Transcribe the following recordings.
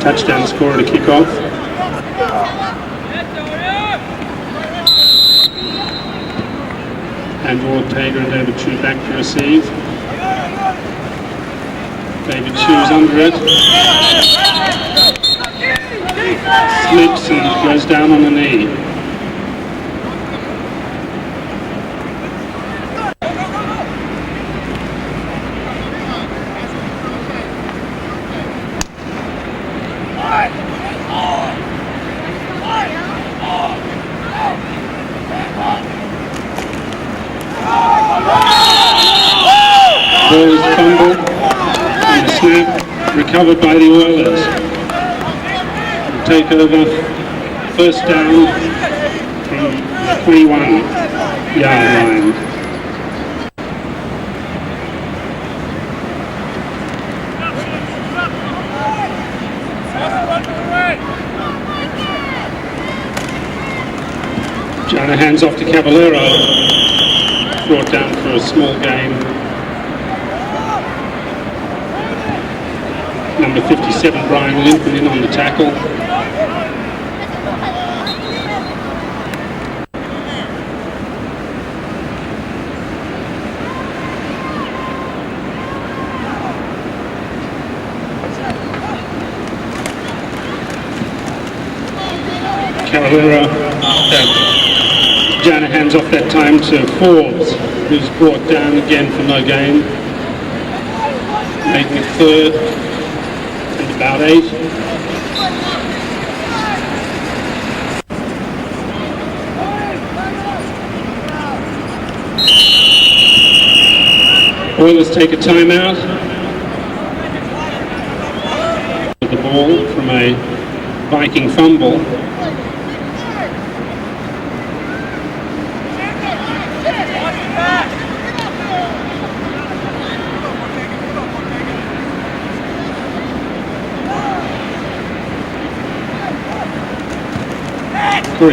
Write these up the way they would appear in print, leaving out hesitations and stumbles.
touchdown scorer to kick off. And Ortega and David Chu back to receive. David Chu's under it. Slips and goes down on the knee. Ball is fumbled and the snap recovered by the Oilers. We'll take over first down from the 21-yard line. Jana hands off to Caballero, brought down for a small gain. Number 57, Brian Linton, in on the tackle. Caballero, Jana hands off that time to Forbes, who's brought down again for no gain. Making it third. About 8. Oilers take a timeout. The ball from a Viking fumble.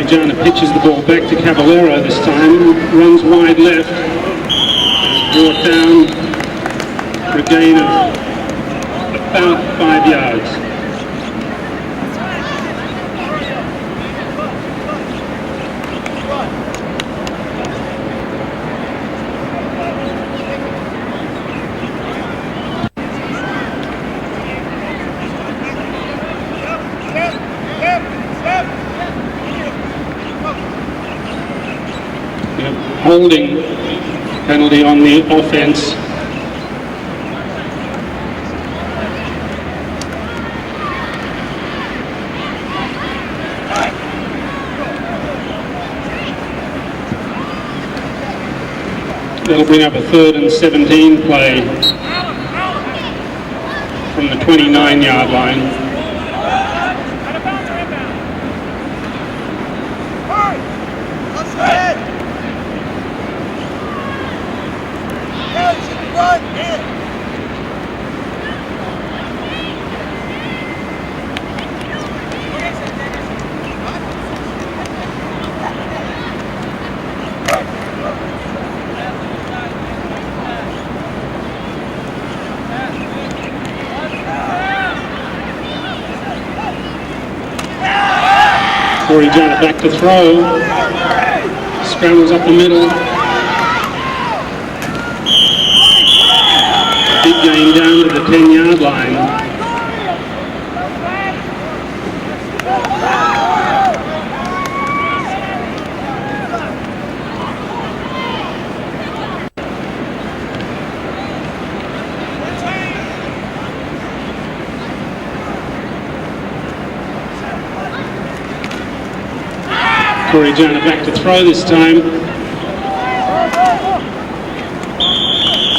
Jana pitches the ball back to Caballero this time, runs wide left, brought down for a gain of about 5 yards. Holding penalty on the offense. That'll bring up a 3rd and 17 play from the 29-yard line. Jana back to throw, scrambles up the middle, big gain down to the 10-yard line. Jana back to throw this time.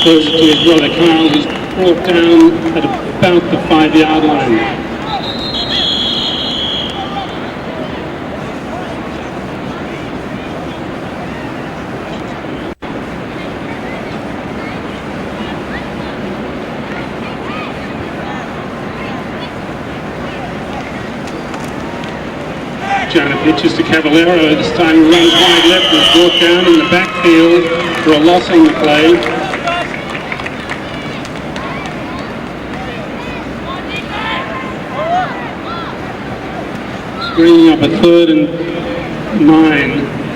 Throws it to his brother Kyle, who's brought down at about the 5-yard line. Jana pitches to Caballero, this time he runs wide left and is brought down in the backfield for a loss on the play. Bringing up a third and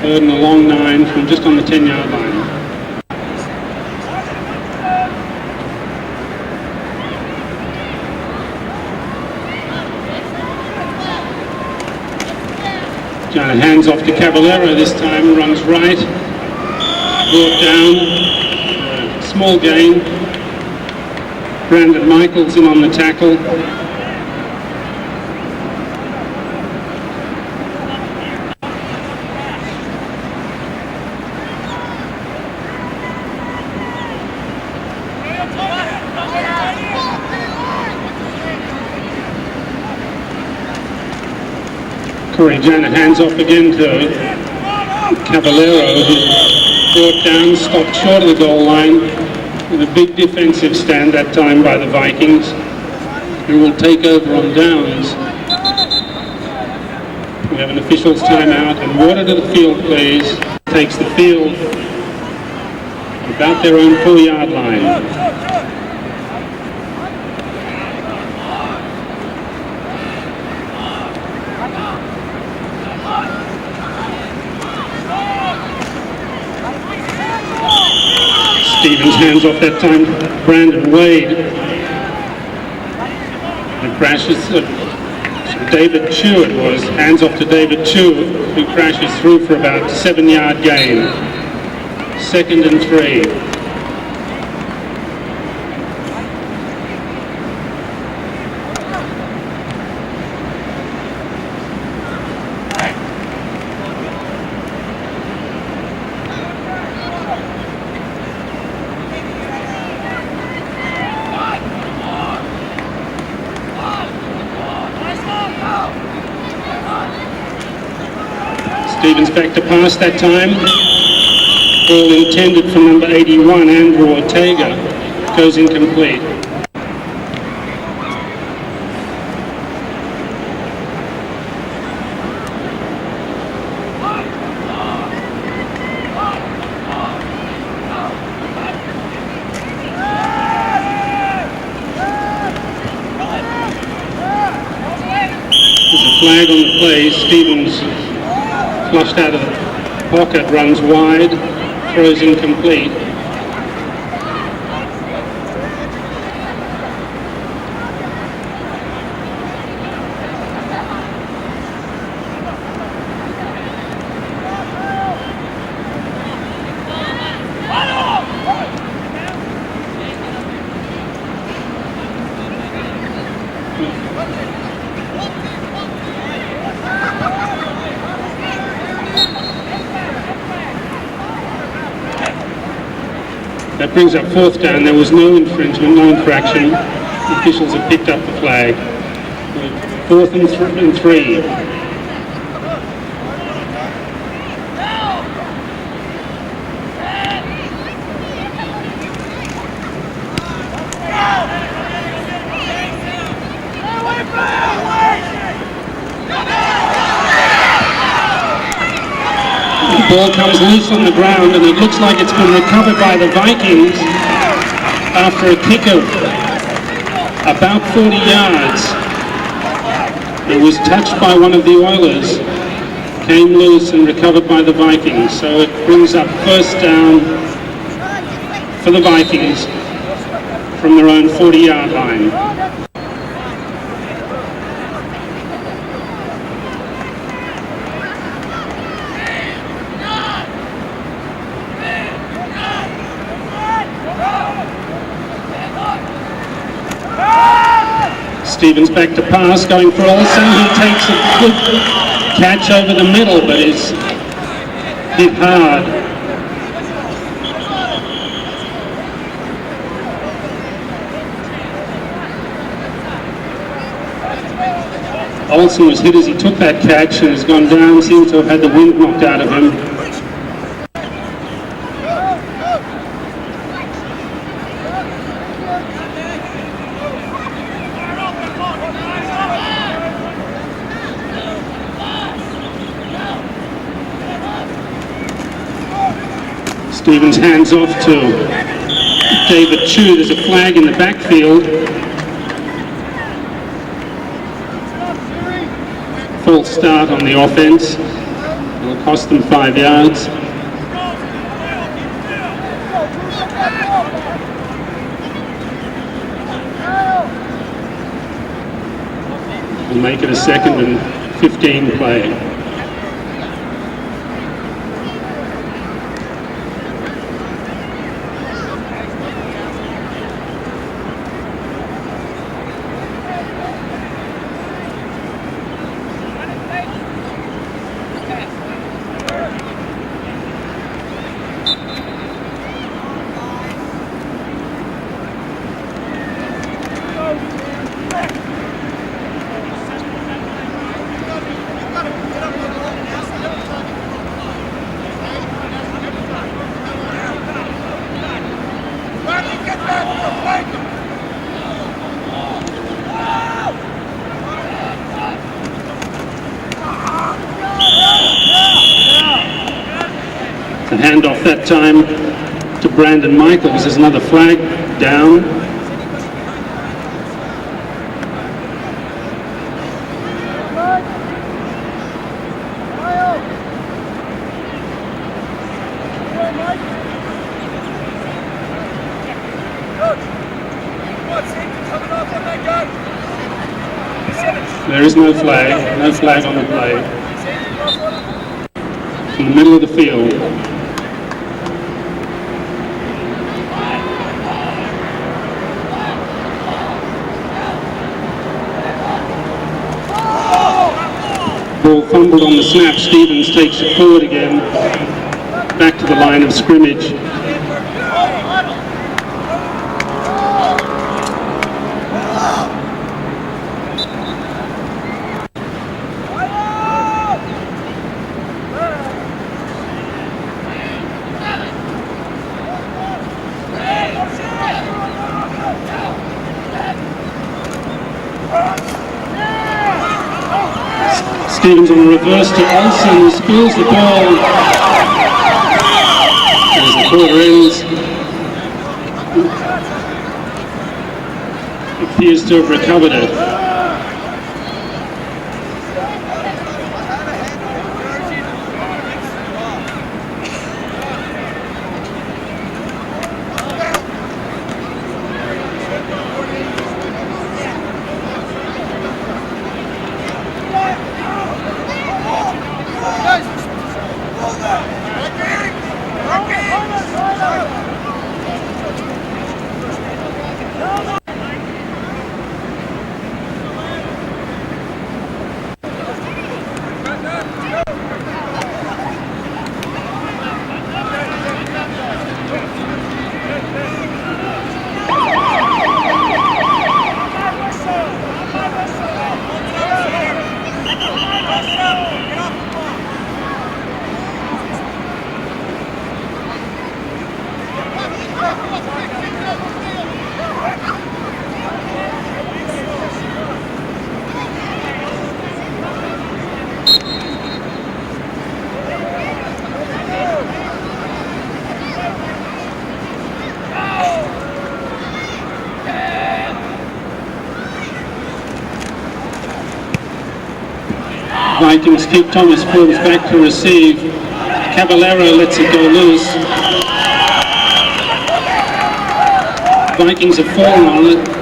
a long 9 from just on the 10-yard line. Jonah hands off to Caballero this time, runs right, brought down, small gain. Brandon Michaels in on the tackle. Corey Janner hands off again to Caballero, who brought down, stopped short of the goal line with a big defensive stand that time by the Vikings, who will take over on downs. We have an official's timeout, and water to the field, please. Takes the field about their own 4-yard line. Stevens hands off that time, Brandon Wade. And crashes, David Chu it was, hands off to David Chu, who crashes through for about 7-yard gain. 2nd and 3. Stevens back to pass that time. Ball intended for number 81, Andrew Ortega. Goes incomplete. There's a flag on the play. Stevens flushed out of the pocket, runs wide, throws incomplete. That brings up 4th down. There was no infringement, no infraction. The officials have picked up the flag. 4th and 3. The ball comes loose on the ground, and it looks like it's been recovered by the Vikings after a kick of about 40 yards. It was touched by one of the Oilers, came loose and recovered by the Vikings. So it brings up 1st down for the Vikings from their own 40-yard line. Stevens back to pass, going for Olsen. He takes a good catch over the middle, but is hit hard. Olsen was hit as he took that catch and has gone down, seems to have had the wind knocked out of him. Stevens hands off to David Chu. There's a flag in the backfield. false start on the offence. It'll cost them 5 yards. We'll make it a 2nd and 15 play. And hand off that time to Brandon Michaels. There's another flag down. There is no flag on the play. In the middle of the field. Ball fumbled on the snap. Stevens takes it forward again, back to the line of scrimmage. Stevens on a reverse to Olsen, who spills the ball as the quarter ends. Appears to have recovered it. Vikings keep Thomas falls back to receive. Caballero lets it go loose. Vikings have fallen on it.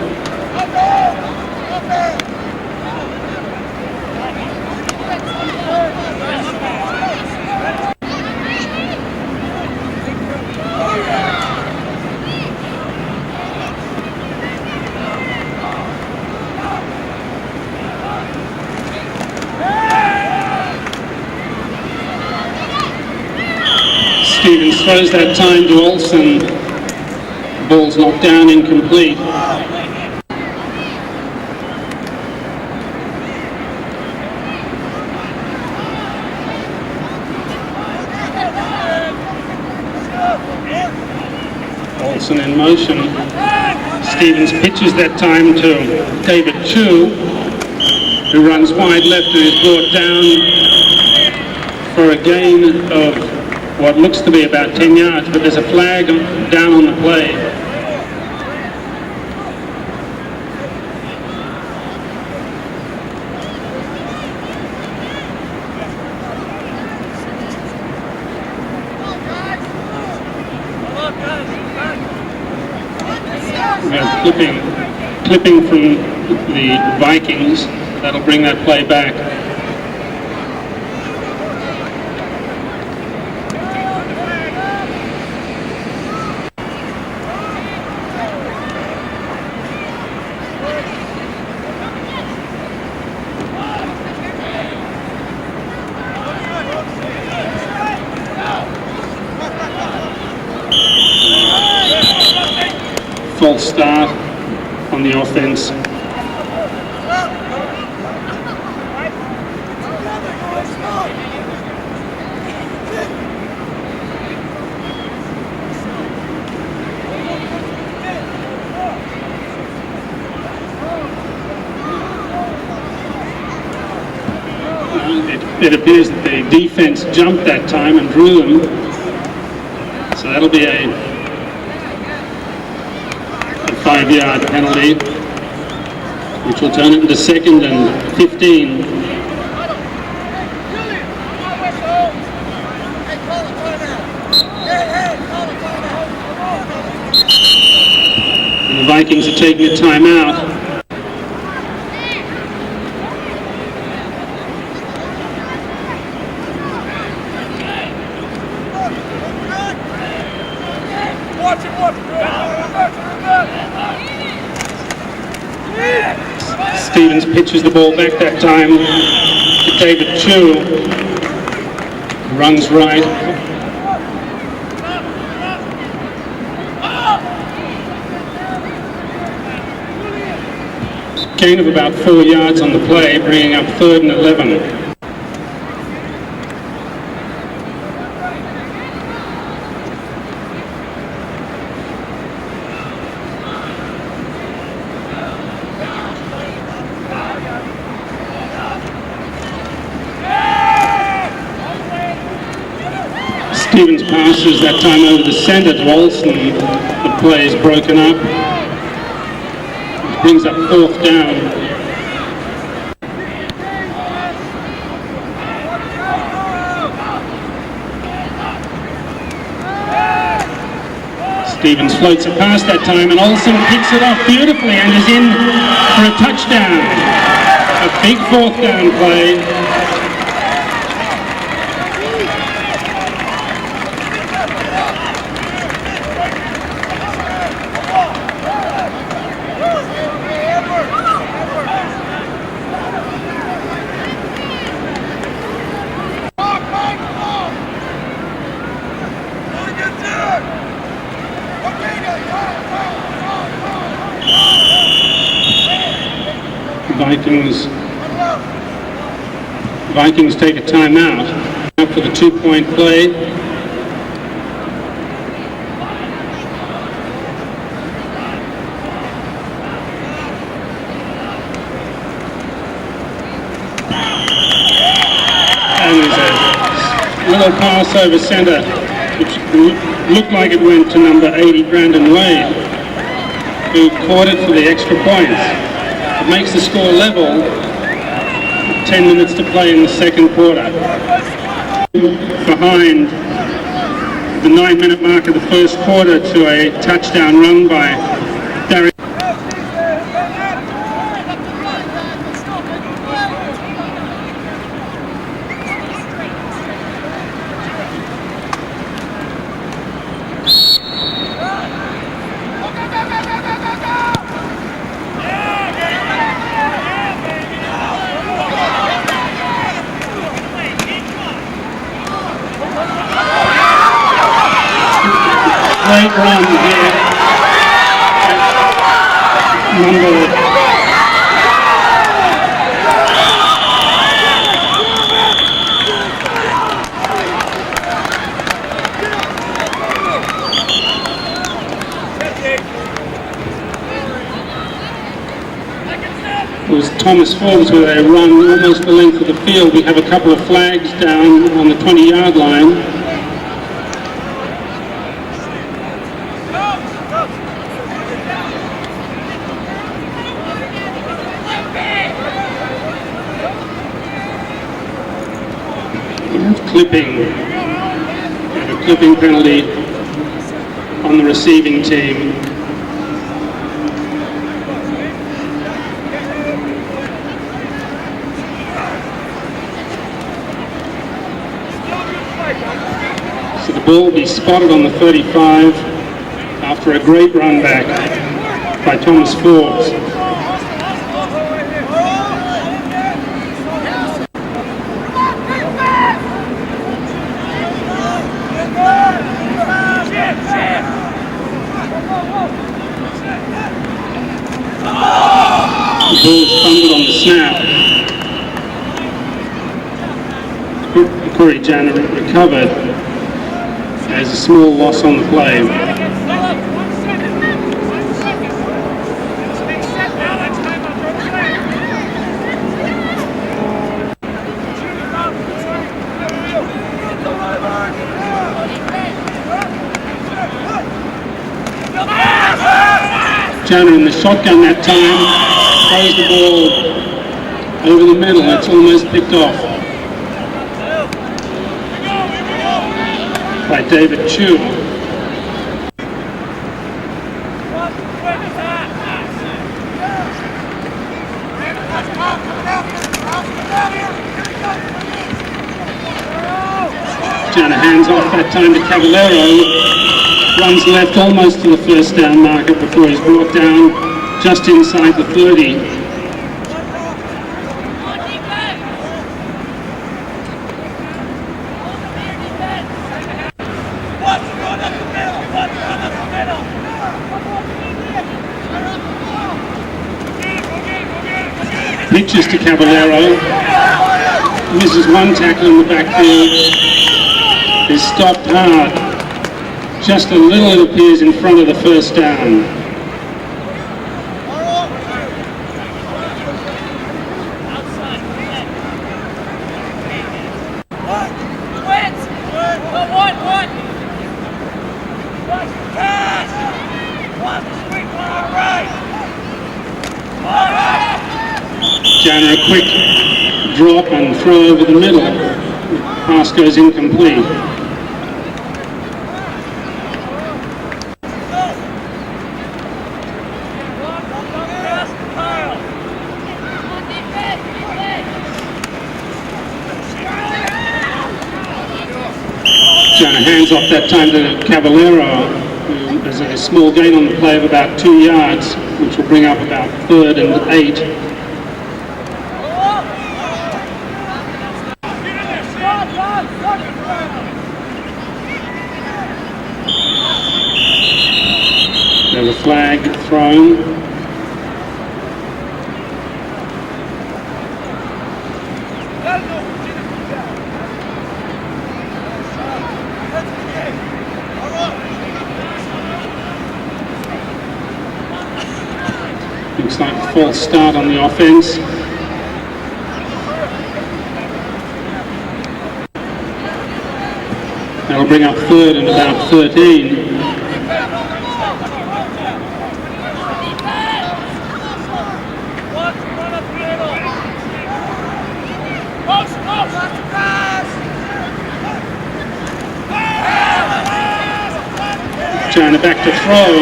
Stevens throws that time to Olsen. Ball's knocked down, incomplete. Olsen in motion. Stevens pitches that time to David Chu, who runs wide left and is brought down for a gain of what looks to be about 10 yards, but there's a flag down on the play. clipping from the Vikings. That'll bring that play back. False start on the offense. It appears that the defense jumped that time and drew them. So that'll be a 5-yard penalty, which will turn it into 2nd and 15. And the Vikings are taking a timeout. Stevens pitches the ball back that time to David Chu. Runs right. Gain of about 4 yards on the play, bringing up 3rd and 11. Stevens passes that time over the centre to Olsen. The play is broken up. It brings up 4th down. Stevens floats it past that time, and Olsen picks it off beautifully and is in for a touchdown. A big 4th down play. Vikings take a timeout for the 2-point play. And there's a little pass over centre, which looked like it went to number 80, Brandon Wade, who caught it for the extra points. It makes the score level. 10 minutes to play in the 2nd quarter. Behind the 9-minute mark of the 1st quarter to a touchdown run by Darren. Great run here. It was Thomas Forbes with a run almost the length of the field. We have a couple of flags down on the 20-yard line. A clipping penalty on the receiving team. ball will be spotted on the 35 after a great run back by Thomas Forbes. The ball is fumbled on the snap. Corey Janner recovered. There's a small loss on the play. Janner in the shotgun that time, throws the ball over the middle. It's almost picked off by David Chu. Janner hands off that time to Cavallero. Runs left almost to the first down marker before he's brought down just inside the 30. Pitches to Cavallero. Misses one tackle in the backfield. Is stopped hard. Just a little, it appears, in front of the first down. Janner a quick drop and throw over the middle. Pass goes incomplete. Janner hands off that time to Cavallero, who has a small gain on the play of about 2 yards, which will bring up about 3rd and 8. There's a flag thrown. Looks like a false start on the offense. That'll bring up 3rd and about 13. Janner back to throw.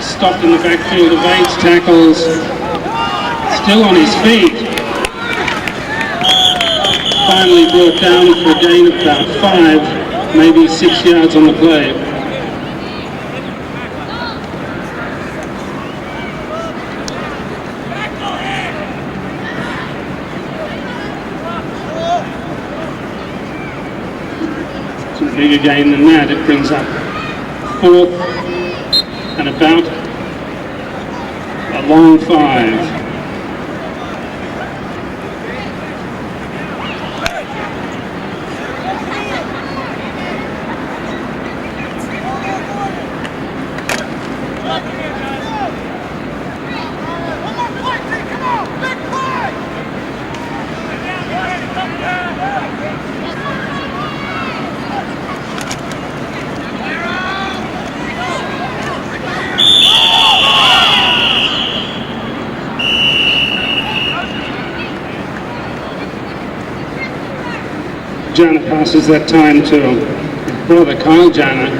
Stopped in the backfield of 8, tackles, still on his feet. Finally brought down for a gain of about 5, maybe 6 yards on the play. It's a bigger gain than that. It brings up 4th and about a long 5. Janner passes that time to brother Kyle Janner.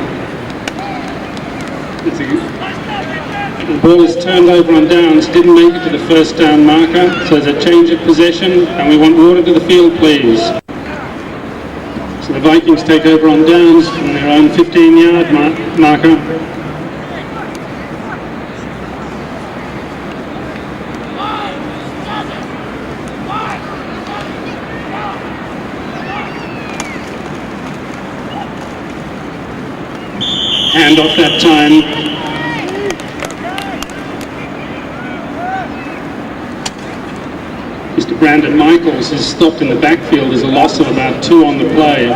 The ball is turned over on downs, didn't make it to the first down marker, so there's a change of possession, and we want water to the field, please. So the Vikings take over on downs from their own 15-yard marker. Hand off that time. Mr. Brandon Michaels is stopped in the backfield as a loss of about 2 on the play.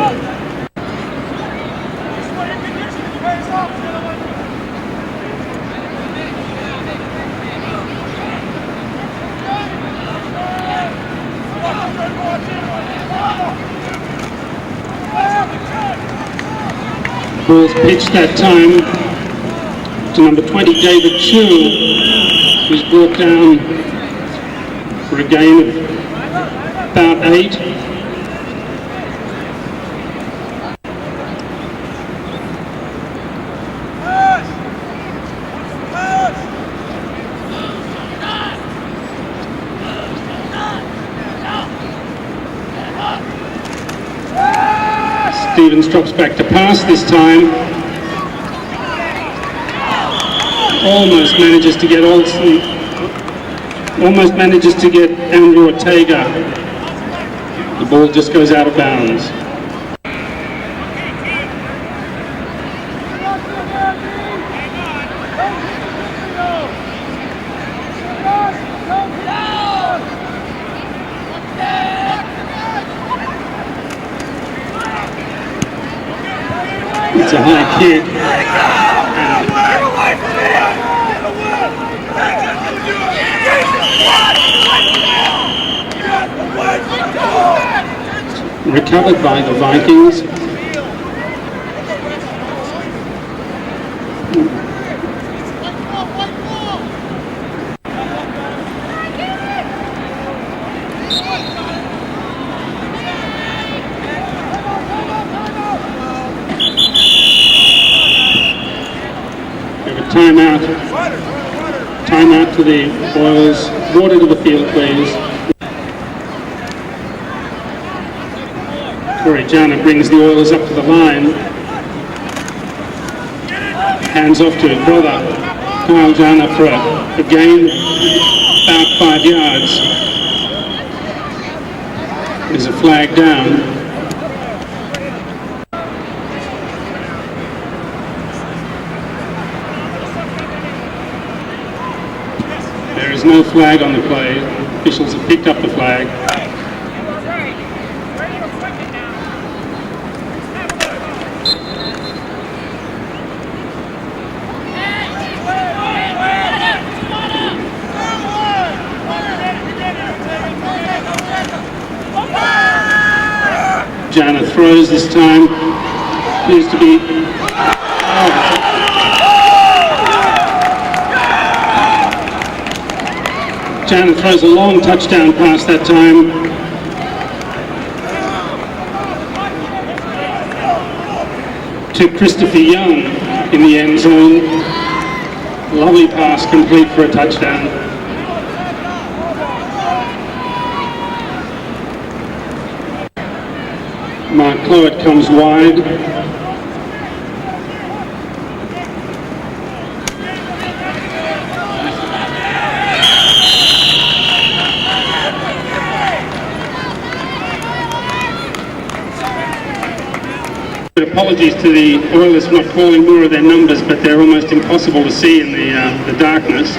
Ball's pitched that time to number 20, David Chu, who's brought down for a gain of about 8. Stevens drops back to pass this time. Almost manages to get Olsen. Almost manages to get Andrew Ortega. The ball just goes out of bounds. It's a high kick. Recovered by the Vikings. We have a timeout. Timeout to the Oilers. Water to the field, please. Corey Jana brings the Oilers up to the line. Hands off to his brother, Kyle Jana, for a gain about 5 yards. There's a flag down. There is no flag on the play. Officials have picked up the flag. Jana throws this time. Appears to be... Jana throws a long touchdown pass that time. To Christopher Young in the end zone. Lovely pass, complete for a touchdown. Mark Clowett comes wide. Apologies to the Oilers for not calling more of their numbers, but they're almost impossible to see in the darkness.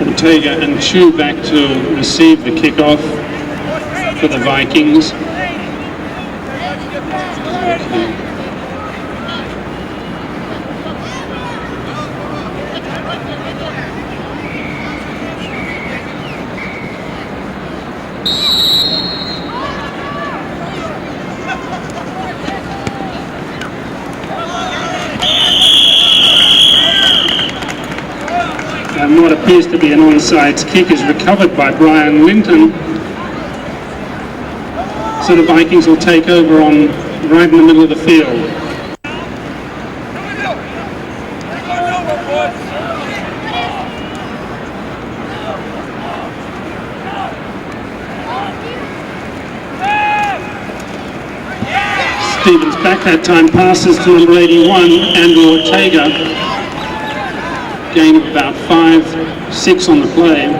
Ortega and Chu back to receive the kickoff for the Vikings. And what appears to be an onside kick is recovered by Brian Linton. So the Vikings will take over on right in the middle of the field. Stevens back that time, passes to number 81, Andrew Ortega. Gain of about 5-6 on the play.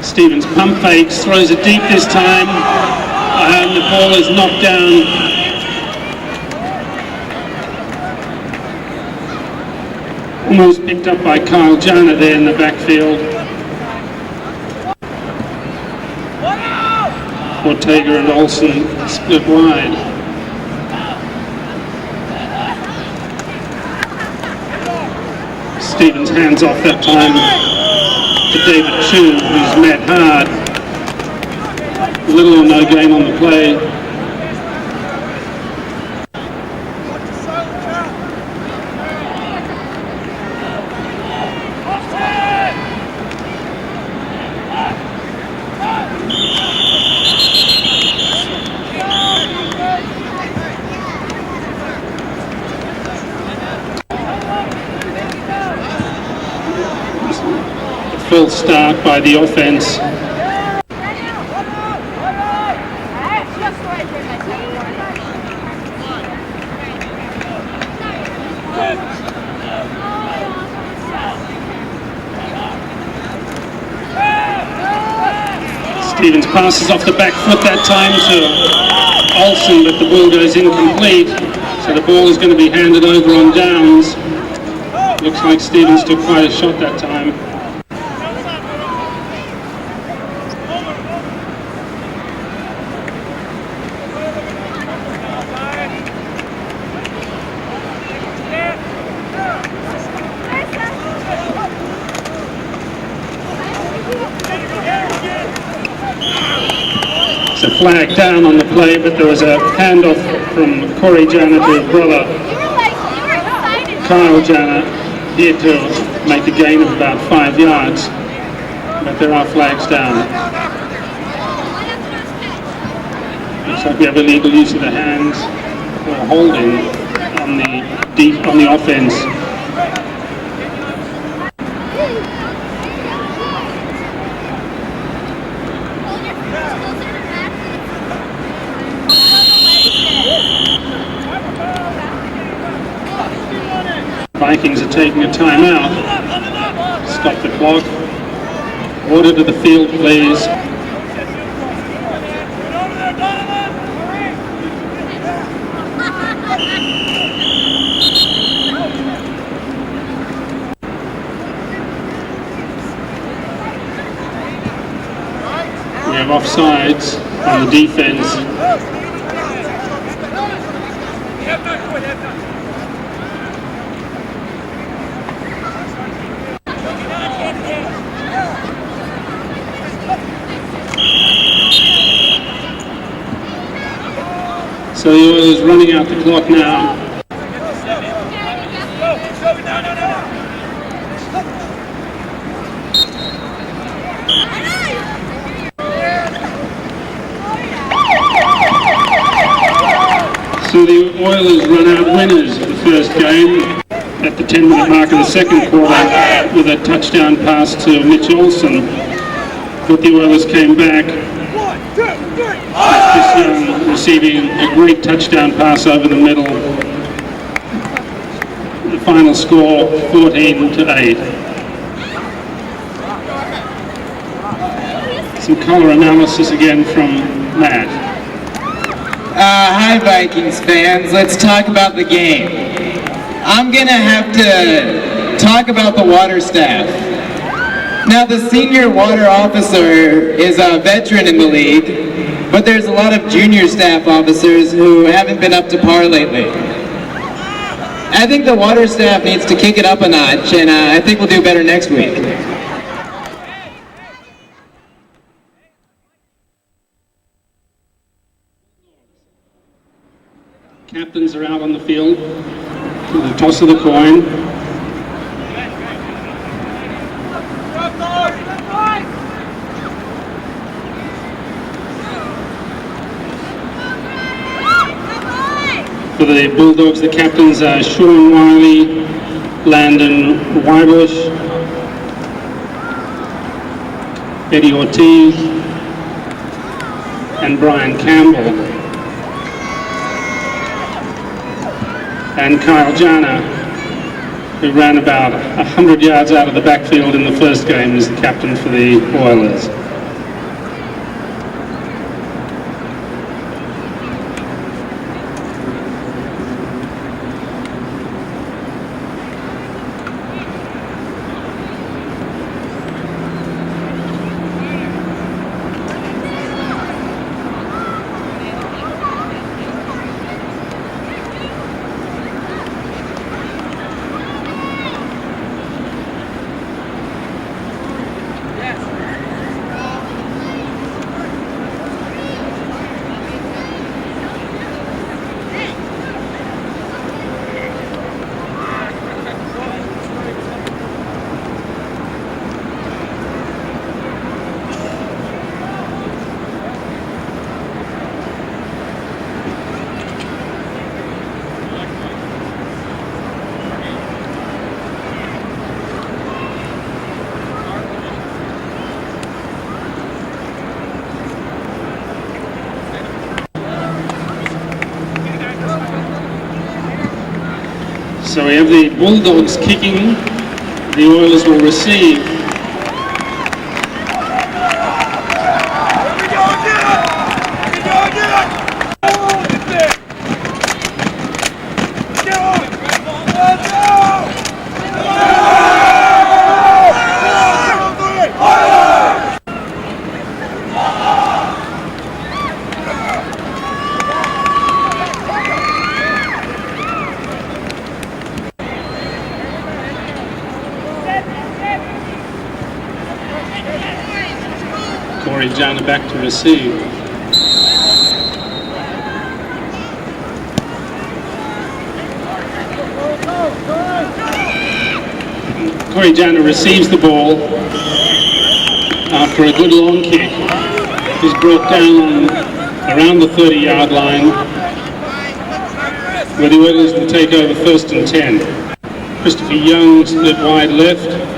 Stevens pump fakes, throws it deep this time, and the ball is knocked down. Almost picked up by Kyle Jana there in the backfield. Ortega and Olsen split wide. Stevens hands off that time to David Chu, who's met hard. Little or no gain on the play. Full start by the offense. Stevens passes off the back foot that time to Olsen, but the ball goes incomplete. So the ball is going to be handed over on downs. Looks like Stevens took quite a shot that time. It's a flag down on the play, but there was a handoff from Corey Jana to his brother Kyle Jana here to make a gain of about 5 yards, but there are flags down. Looks like we have illegal use of the hands or holding on the offense. Vikings are taking a timeout. Stop the clock. Order to the field, please. We have offsides on the defense. So the Oilers running out the clock now. So the Oilers run out winners of the first game at the 10-minute mark of the second quarter with a touchdown pass to Mitch Olsen. But the Oilers came back. Chris Young receiving a great touchdown pass over the middle. The final score 14-8. Some color analysis again from Matt. Hi Vikings fans, let's talk about the game. I'm gonna have to talk about the water staff. Now the senior water officer is a veteran in the league, but there's a lot of junior staff officers who haven't been up to par lately. I think the water staff needs to kick it up a notch, and I think we'll do better next week. Captains are out on the field with the toss of the coin. For the Bulldogs, the captains are Sean Wiley, Landon Wybush, Eddie Ortiz, and Brian Campbell. And Kyle Jana, who ran about 100 yards out of the backfield in the first game, is the captain for the Oilers. So we have the Bulldogs kicking, the Oilers will receive. Jana back to receive. Corey Jana receives the ball after a good long kick. He's brought down around the 30-yard line, where the Oilers will take over 1st and 10. Christopher Young split wide left.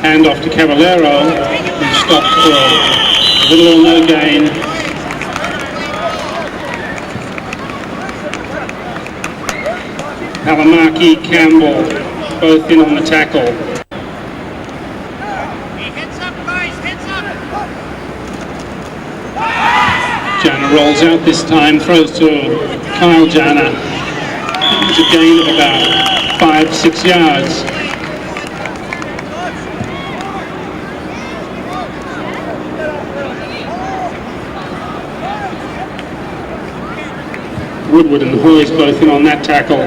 Hand off to Caballero, who stopped for little or no gain. Halamaki, Campbell, both in on the tackle. Jana rolls out this time, throws to Kyle Jana. It's a gain of about 5-6 yards. Woodward and Hoyes both in on that tackle.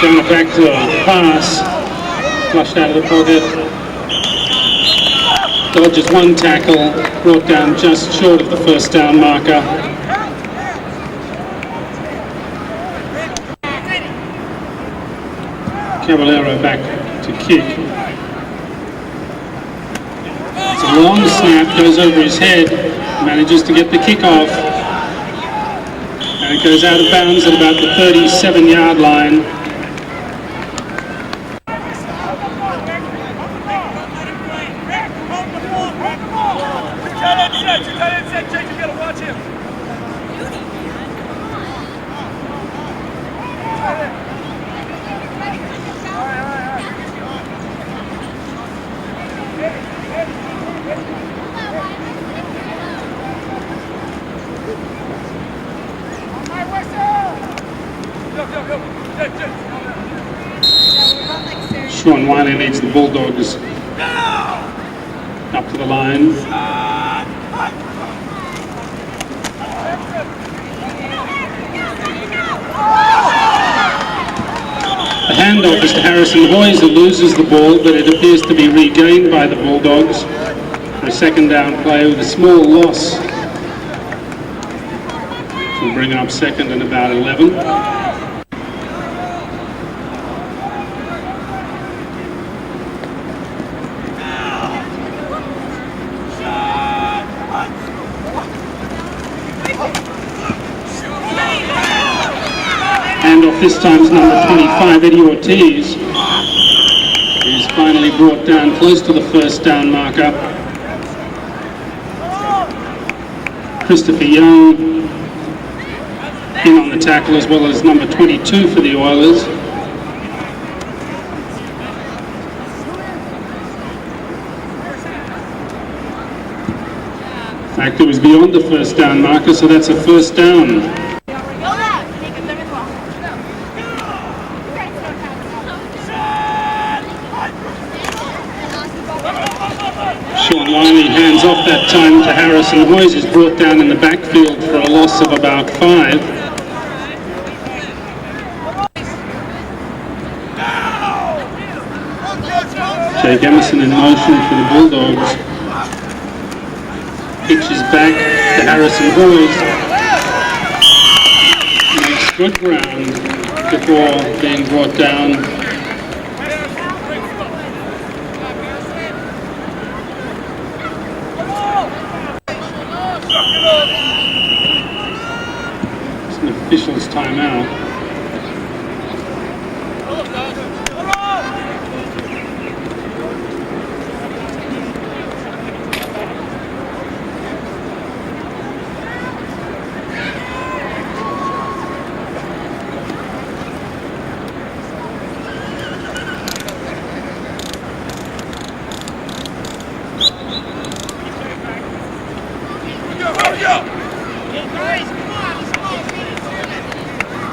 Jana back to a pass, flushed out of the pocket. Dodges one tackle, brought down just short of the first down marker. Caballero back to kick. It's a long snap, goes over his head, manages to get the kick off, and it goes out of bounds at about the 37-yard line. Sean Wiley leads the Bulldogs up to the line. The handoff is to Harrison Hoyes, who loses the ball, but it appears to be regained by the Bulldogs for a second down play with a small loss. We'll bring it up second and about 11. handoff this time to number 25, Eddie Ortiz. He's finally brought down close to the first down marker. Christopher Young in on the tackle, as well as number 22 for the Oilers. In fact, it was beyond the first down marker, so that's a first down. Sean Wiley hands off that time to Harrison Hoyes, is brought down in the backfield for a loss of about 5. Jake Emerson in motion for the Bulldogs. Pitches back to Harrison Hoyes. Makes good ground before being brought down. It's an official's timeout.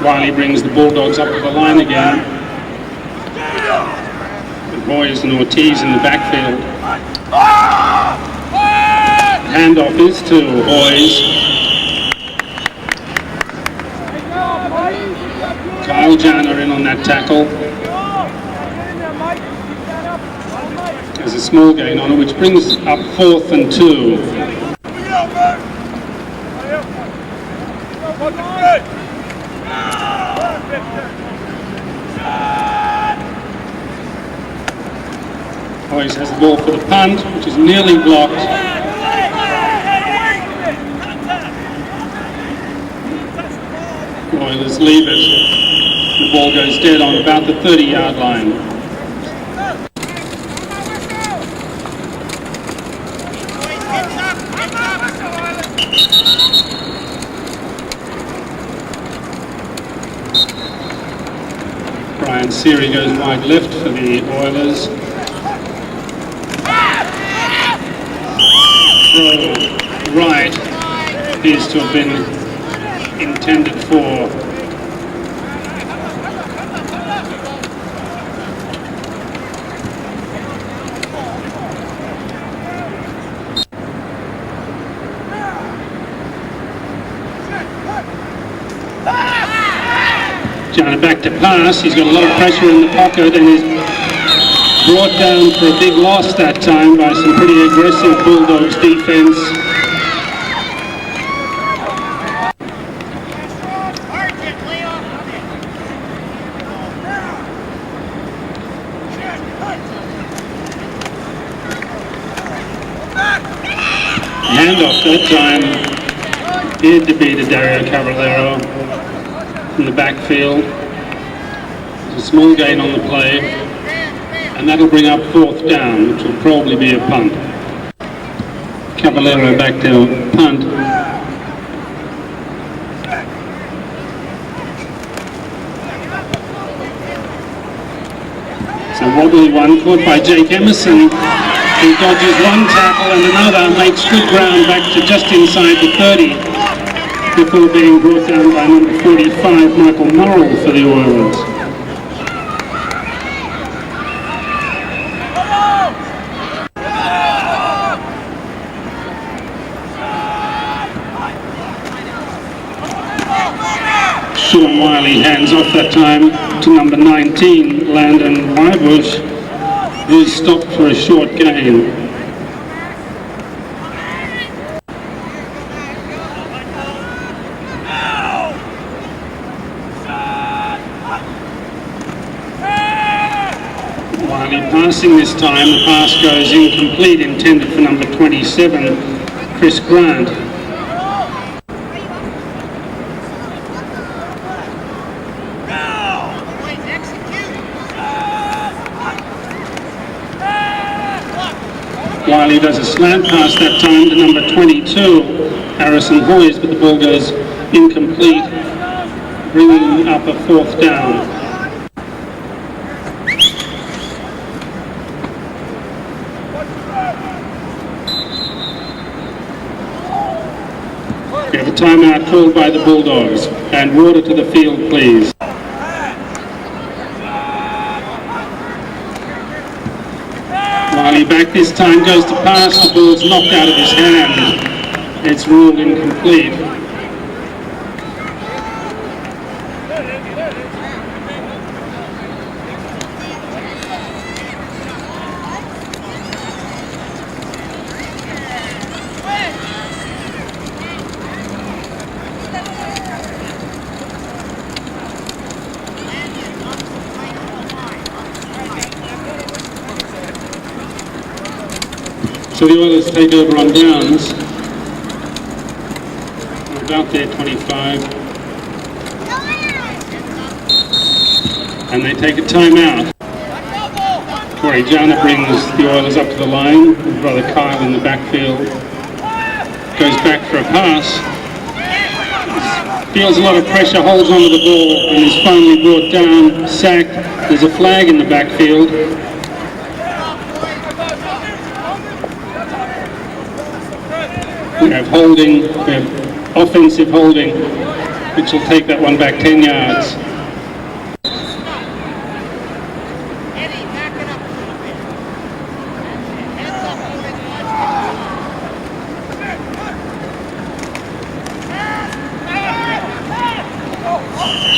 Wiley brings the Bulldogs up to the line again. With Hoyes and Ortiz in the backfield. Handoff is to Hoyes. Kyle Janner in on that tackle. There's a small gain on it, which brings up 4th and 2. Hoyes has the ball for the punt, which is nearly blocked. Oilers leave it. The ball goes dead on about the 30-yard line. Brian Seary goes wide left for the Oilers. Throw right appears to have been intended for Janner back to pass. He's got a lot of pressure in the pocket and is brought down for a big loss that time by some pretty aggressive Bulldogs defense. Handoff that time appeared to be to Dario Cavallero from the backfield. There's a small gain on the play, and that'll bring up 4th down, which will probably be a punt. Cavallero back to punt. It's a wobbly one caught by Jake Emerson, who dodges one tackle and another, makes good ground back to just inside the 30 before being brought down by number 45, Michael Morrill for the Oilers. Sean Wiley hands off that time to number 19, Landon Wybush, who's stopped for a short gain. Wiley passing this time, the pass goes incomplete, intended for number 27, Chris Grant. Wiley does a slant pass that time to number 22, Harrison Hoyes, but the ball goes incomplete, bringing up a 4th down. We have a timeout called by the Bulldogs, and water to the field, please. Wiley back this time, goes to pass, the ball's knocked out of his hand. It's ruled incomplete. So the Oilers take over on downs. We're about there, 25. And they take a timeout. Corey Jana brings the Oilers up to the line with brother Kyle in the backfield. Goes back for a pass. Feels a lot of pressure, holds onto the ball, and is finally brought down, sacked. There's a flag in the backfield. We have holding, we have offensive holding, which will take that one back 10 yards.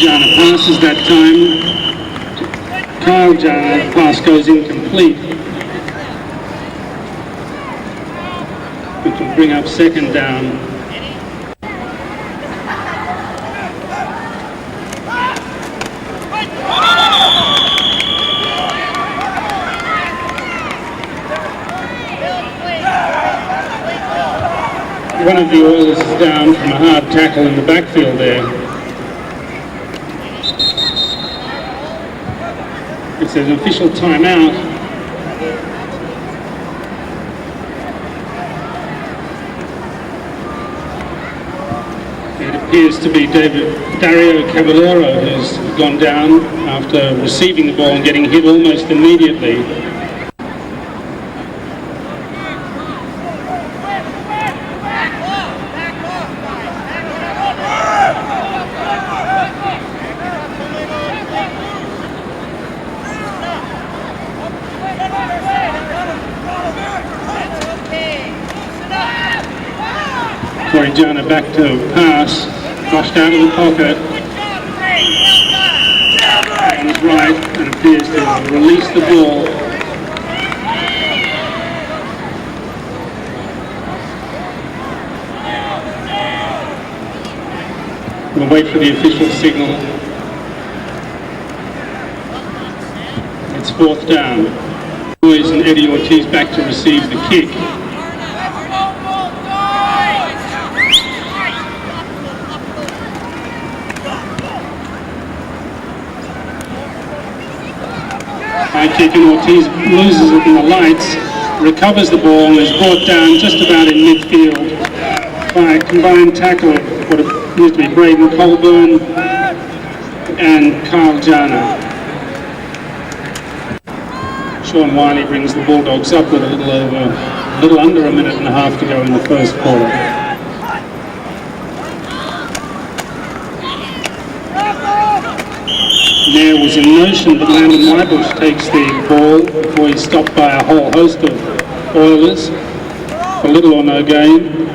Jana passes that time. Kyle Jana, pass goes incomplete, which will bring up 2nd down. One of the Oilers is down from a hard tackle in the backfield there. It's an official timeout. It appears to be Dario Caballero who's gone down after receiving the ball and getting hit almost immediately. Corey Jana back to pass, rushed out of the pocket, and is right, and appears to release the ball. We'll wait for the official signal. It's 4th down. Boys and Eddie Ortiz back to receive the kick. High kick, and Ortiz loses it in the lights, recovers the ball and is brought down just about in midfield by a combined tackle of what appears to be Braden Colburn and Kyle Jana. Sean Wiley brings the Bulldogs up with a little under a minute and a half to go in the first quarter. Nair was in motion, but Landon Wybush takes the ball before he's stopped by a whole host of Oilers for little or no gain.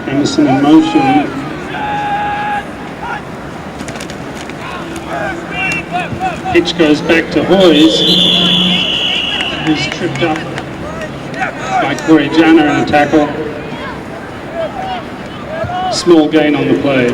Emerson in motion. Pitch goes back to Hoyes. He's tripped up by Corey Jana in a tackle. Small gain on the play.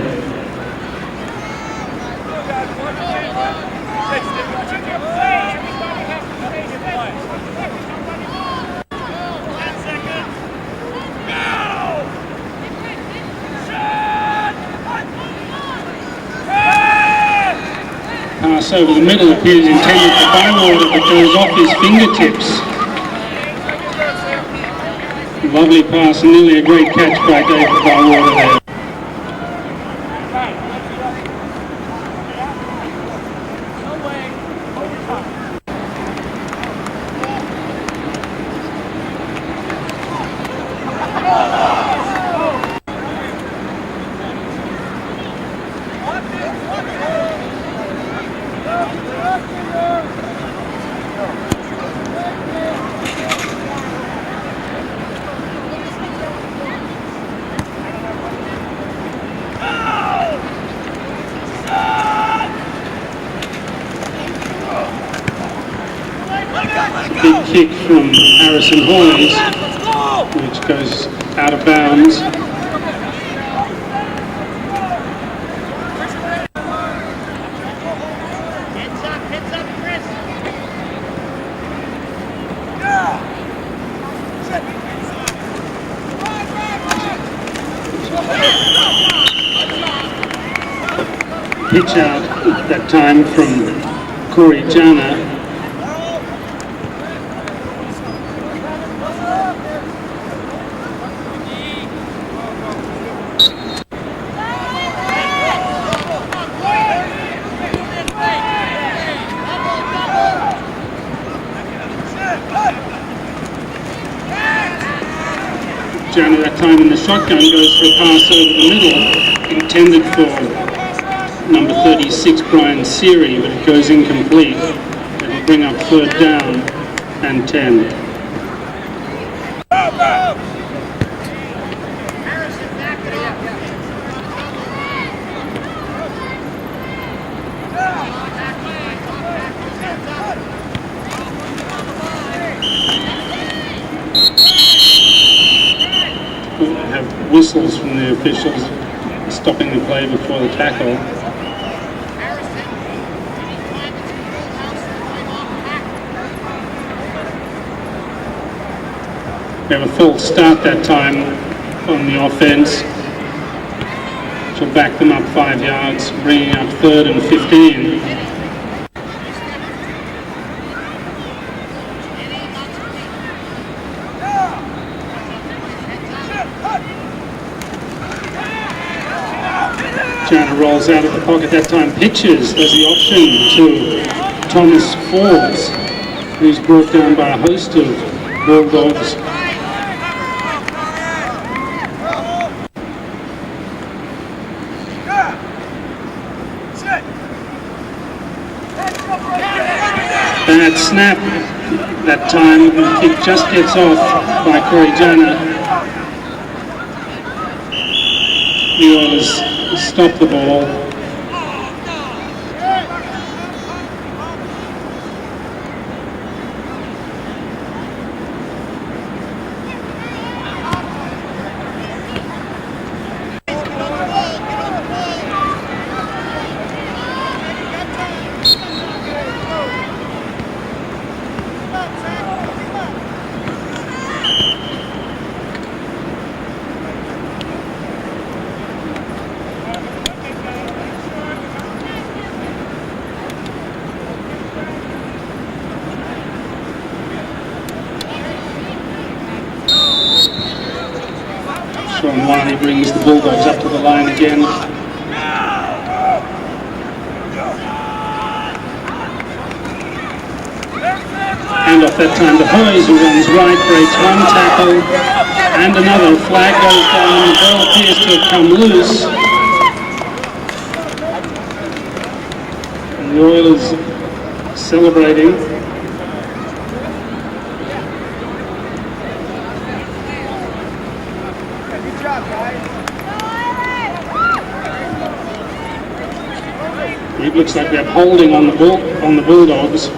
pass over the middle appears intended for Bywater, but goes off his fingertips. Lovely pass and nearly a great catch by David Bywater there. Big kick from Harrison Hoyes, which goes out of bounds. Pitch out that time from Corey Jana. Jana that time in the shotgun goes for a pass over the middle, intended for number 36 Brian Seary, but it goes incomplete. It'll bring up third down and 10. Have whistles from the officials stopping the play before the tackle. We have a false start that time on the offense, which will back them up 5 yards, bringing up 3rd and 15. Jana rolls out of the pocket that time, pitches as the option to Thomas Forbes, who's brought down by a host of Bulldogs. Bad snap that time, the kick just gets off by Corey Jana. The Oilers stop the ball. Sean Wiley brings the Bulldogs up to the line again. Hand off that time to Hoyes, who runs right, breaks one tackle, and another. Flag goes down, the ball appears to have come loose. And the Oilers celebrating. It looks like they're holding on the Bulldogs.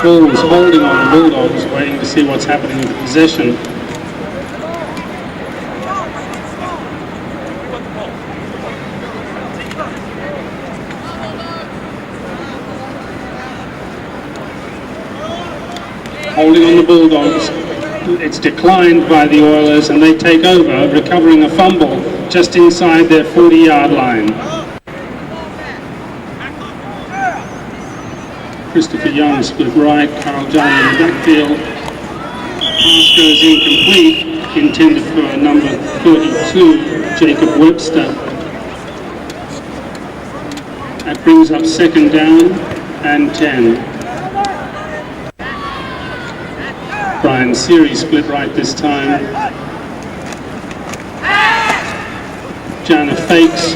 Cole's holding on the Bulldogs, waiting to see what's happening with the possession. holding on the Bulldogs. It's declined by the Oilers and they take over, recovering a fumble just inside their 40-yard line. Christopher Young split right, Carl John in the backfield. Pass goes incomplete, intended for number 32, Jacob Webster. That brings up second down and 10. Brian Seary split right this time. Jana fakes,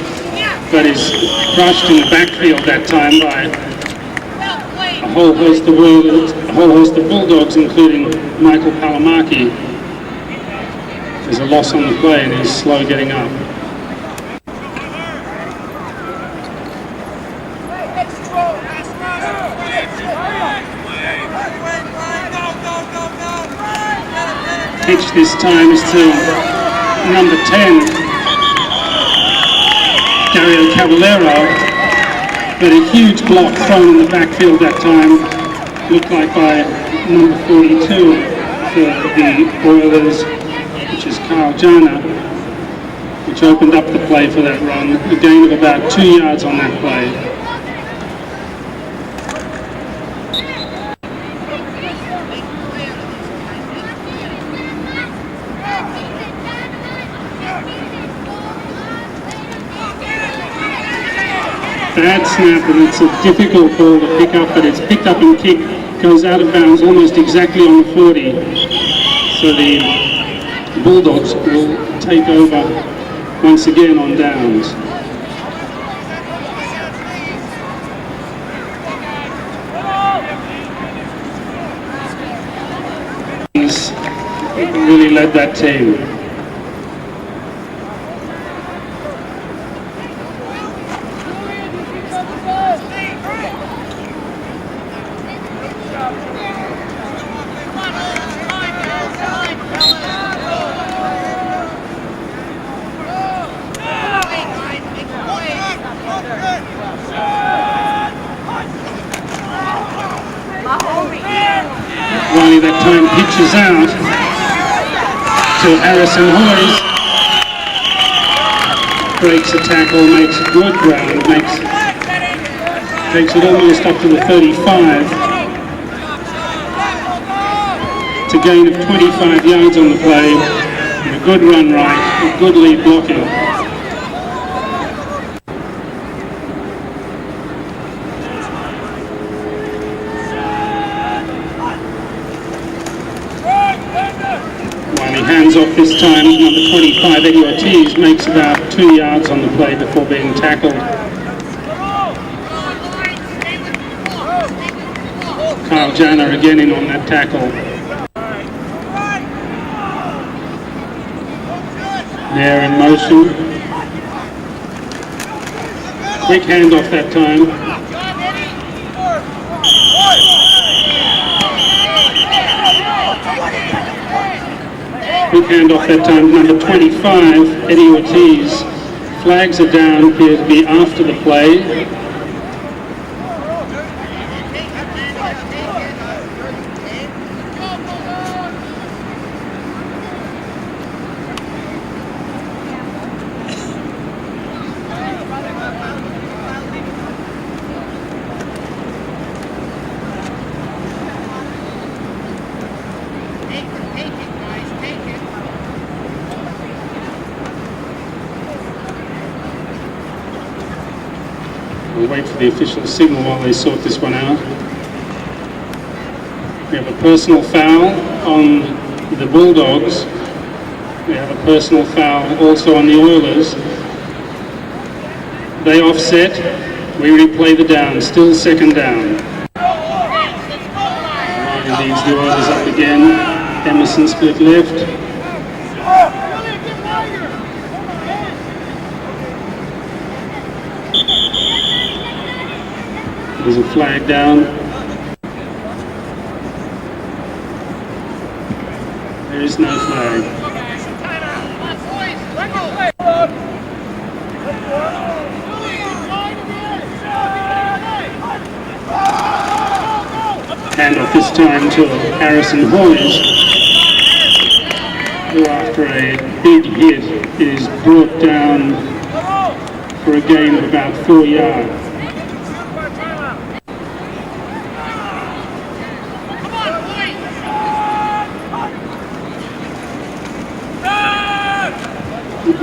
but is crushed in the backfield that time by a whole host of Bulldogs, including Michael Palamaki. There's a loss on the play and he's slow getting up. Pitch this time is to number 10, Dario Cavallero, but a huge block thrown in the backfield that time, looked like by number 42 for the Oilers, which is Carl Jana, which opened up the play for that run, a gain of about 2 yards on that play. Bad snap, and it's a difficult ball to pick up, but it's picked up and kicked, goes out of bounds almost exactly on the 40. So the Bulldogs will take over once again on downs. He's really led that team. Riley that time pitches out to Harrison Hoyes, breaks a tackle, makes good ground, takes it almost up to the 35. It's a gain of 25 yards on the play, and a good run right, a good lead blocking. Hands off this time, number 25, Eddie Ortiz, makes about 2 yards on the play before being tackled. Carl Jana again in on that tackle. There in motion. Quick handoff that time. Quick handoff that time, number 25, Eddie Ortiz. Flags are down, appear to be after the play. We'll wait for the official signal while they sort this one out. We have a personal foul on the Bulldogs. We have a personal foul also on the Oilers. They offset. We replay the down. Still second down. Ryan leads the Oilers up again. Emerson split left. There's a flag down. There is no flag. Handoff this time to Harrison Hoyes, who after a big hit is brought down for a gain of about 4 yards.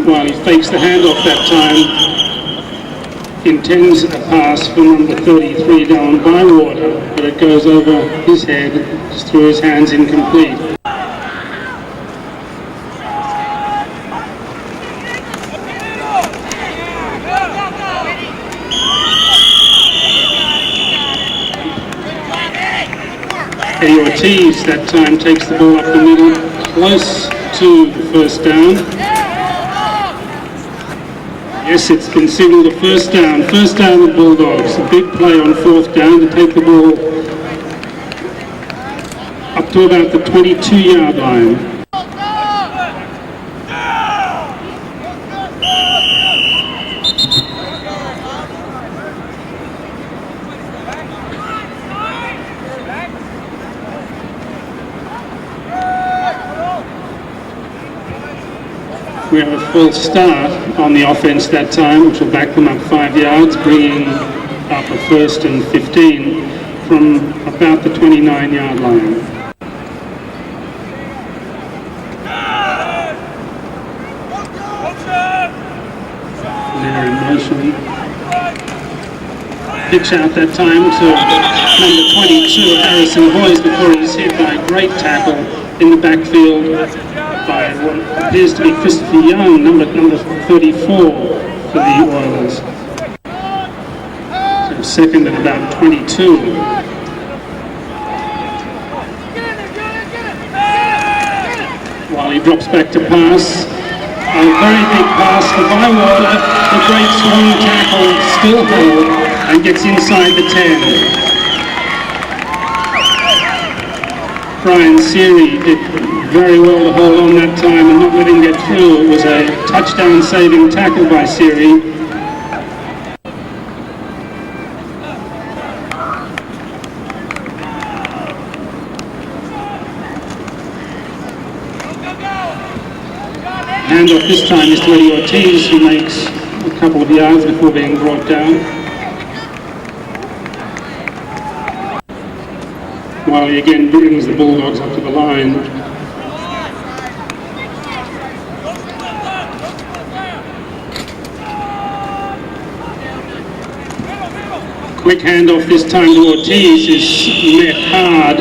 While he fakes the handoff that time, intends a pass for number 33 down Bywater, but it goes over his head, just through his hands, incomplete. Eddie Ortiz that time takes the ball up the middle, close to the first down. Yes, it's been signalled a first down the Bulldogs. A big play on 4th down to take the ball up to about the 22-yard line. We have a full start on the offense that time, which will back them up 5 yards, bringing up a 1st and 15 from about the 29-yard line. They're in motion. Pitch out that time to number 22, Harrison Hoyes, before he's hit by a great tackle in the backfield by what appears to be Christopher Young, number 34 for the Oilers. So second at about 22. While he drops back to pass, a very big pass for Bywater, a great swing tackle, still held, and gets inside the 10. Brian Seary did very well to hold on that time and not let him get through. It was a touchdown-saving tackle by Seary. Handoff this time is to Eddie Ortiz, who makes a couple of yards before being brought down. While he again brings the Bulldogs up to the line. Quick handoff this time to Ortiz is met hard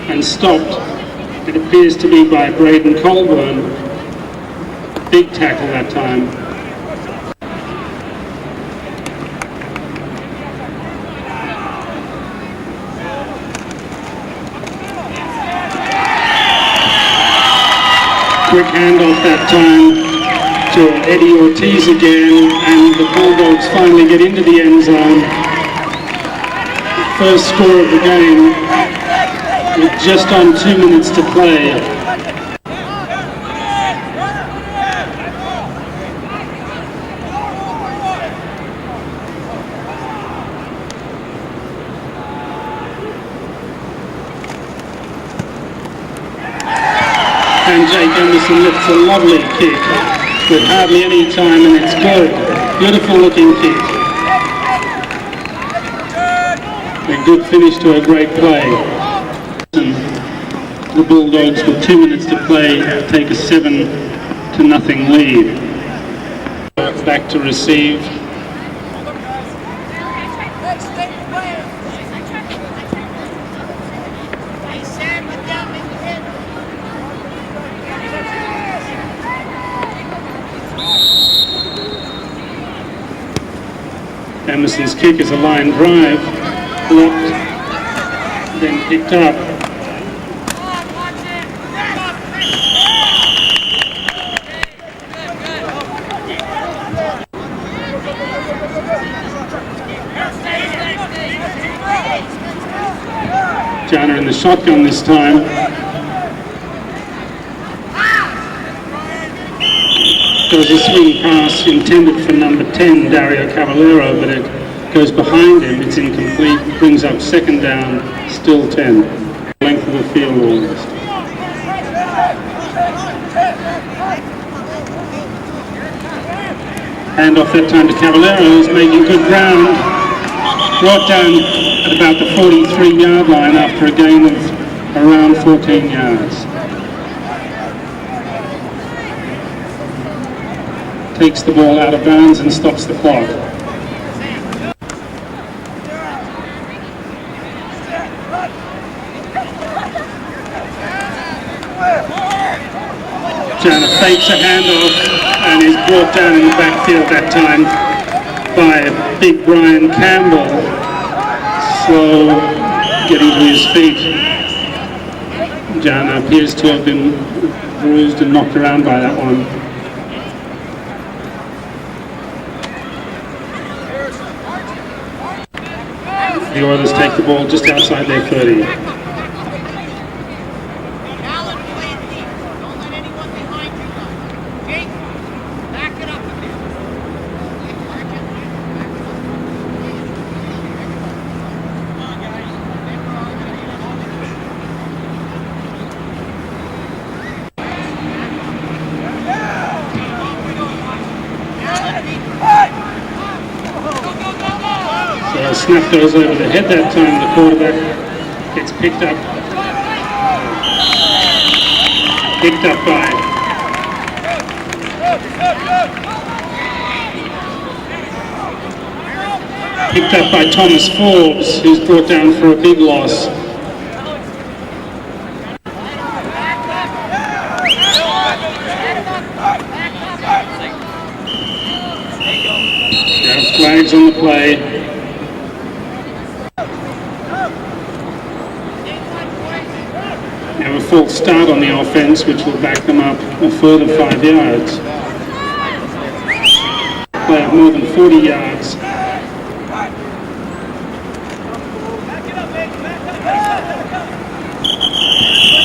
and stopped. It appears to be by Braden Colburn. Big tackle that time. Quick handoff that time to Eddie Ortiz again, and the Bulldogs finally get into the end zone. First score of the game with just on 2 minutes to play. And Jake Emerson lifts a lovely kick with hardly any time, and it's good. Beautiful looking kick. A good finish to a great play. The Bulldogs with 2 minutes to play take a 7-0 lead. Back to receive. Emerson's kick is a line drive, blocked, then picked up. Jana in the shotgun this time. There was a swing pass intended for number 10, Dario Cavallero, but it goes behind him. It's incomplete, brings up 2nd down, still 10. the field almost. Hand off that time to Caballero, who's making good ground. Brought down at about the 43-yard line after a gain of around 14 yards. Takes the ball out of bounds and stops the clock. Jana fakes a handoff and is brought down in the backfield that time by big Brian Campbell. Slow getting to his feet. Jana appears to have been bruised and knocked around by that one. The Oilers take the ball just outside their 30. Snap goes over the head that time. The quarterback gets picked up by Thomas Forbes, who's brought down for a big loss. There's flags on the play. A false start on the offense, which will back them up a further 5 yards. Play up more than 40 yards.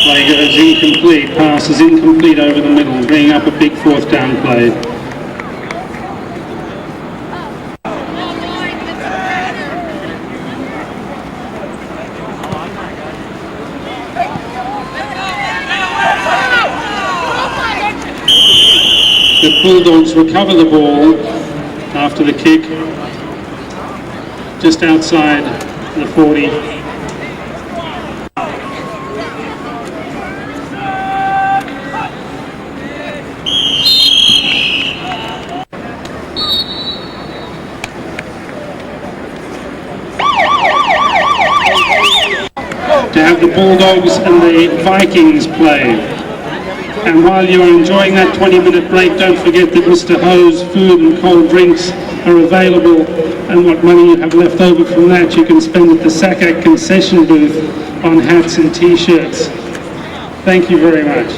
Play goes incomplete. Pass is incomplete over the middle, bringing up a big 4th down play. The Bulldogs recover the ball after the kick, just outside the 40. To have the Bulldogs and the Vikings play. And while you're enjoying that 20-minute break, don't forget that Mr. Ho's food and cold drinks are available, and what money you have left over from that you can spend at the SACAC concession booth on hats and t-shirts. Thank you very much.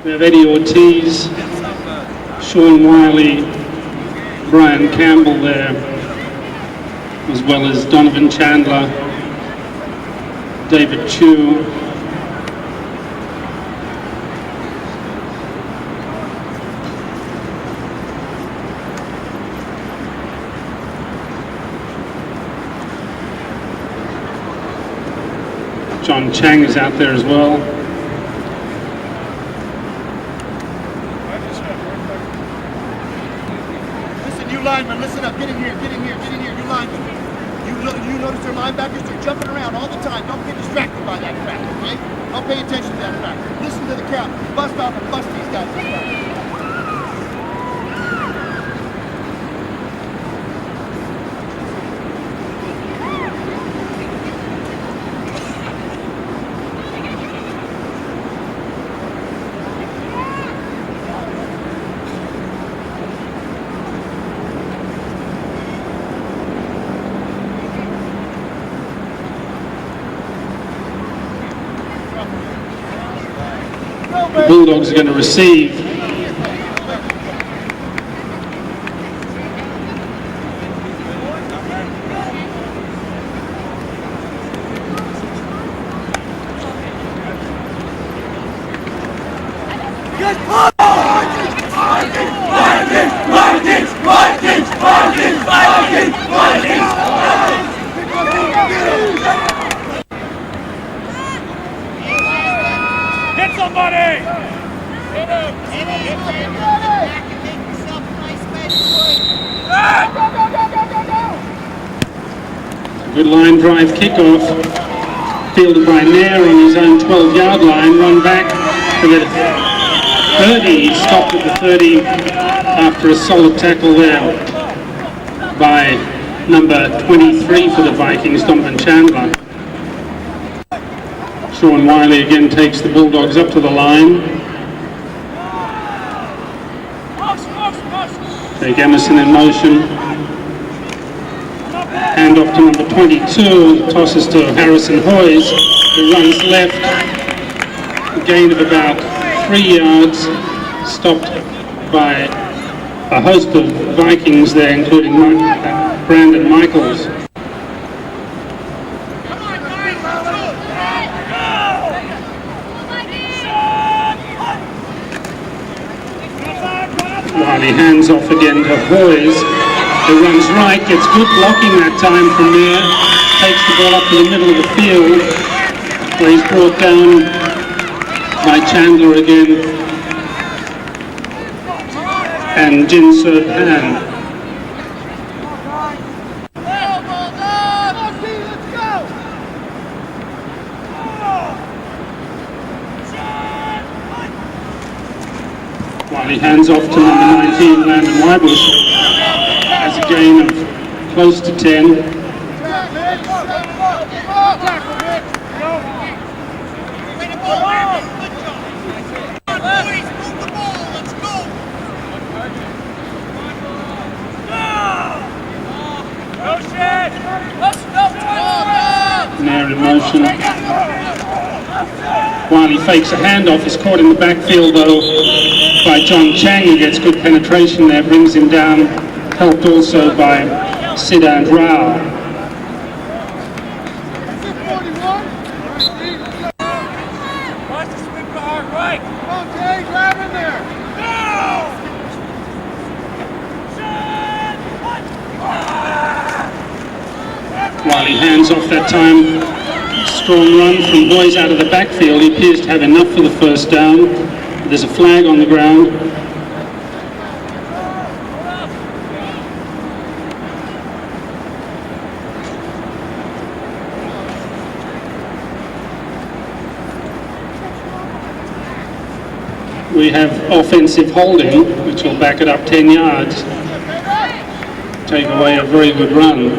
We have Eddie Ortiz, Sean Wiley, Brian Campbell there, as well as Donovan Chandler, David Chu, John Chang is out there as well. Listen, you linemen, listen up. Get in here, get in here, get in here. You linemen. You notice your linebackers, they're jumping around all the time. Don't get distracted by that crap, okay? Don't pay attention to that crap. Listen to the count. Bust off and bust these guys. The Bulldogs are going to receive. Hit somebody! Good line drive kickoff, fielded by Nair on his own 12-yard line, run back to the 30. He stopped at the 30 after a solid tackle there by number 23 for the Vikings, Donovan Chandler. Sean Wiley again takes the Bulldogs up to the line. Take Emerson in motion. Hand off to number 22, tosses to Harrison Hoyes, who runs left. A gain of about 3 yards, stopped by a host of Vikings there, including Brandon Michaels. Wiley hands off again to Hoyes, who runs right, gets good blocking that time from there, takes the ball up to the middle of the field, where he's brought down by Chandler again, and Jinsoo Han. Wiley hands off to number 19, Landon Wybush, has a gain of close to 10. Nair in motion. Wiley fakes a handoff, is caught in the backfield though by John Chang, who gets good penetration there, brings him down, helped also by Siddharth Rao. Wiley hands off that time. Strong run from Hoyes out of the backfield. He appears to have enough for the first down. There's a flag on the ground. We have offensive holding, which will back it up 10 yards. Take away a very good run.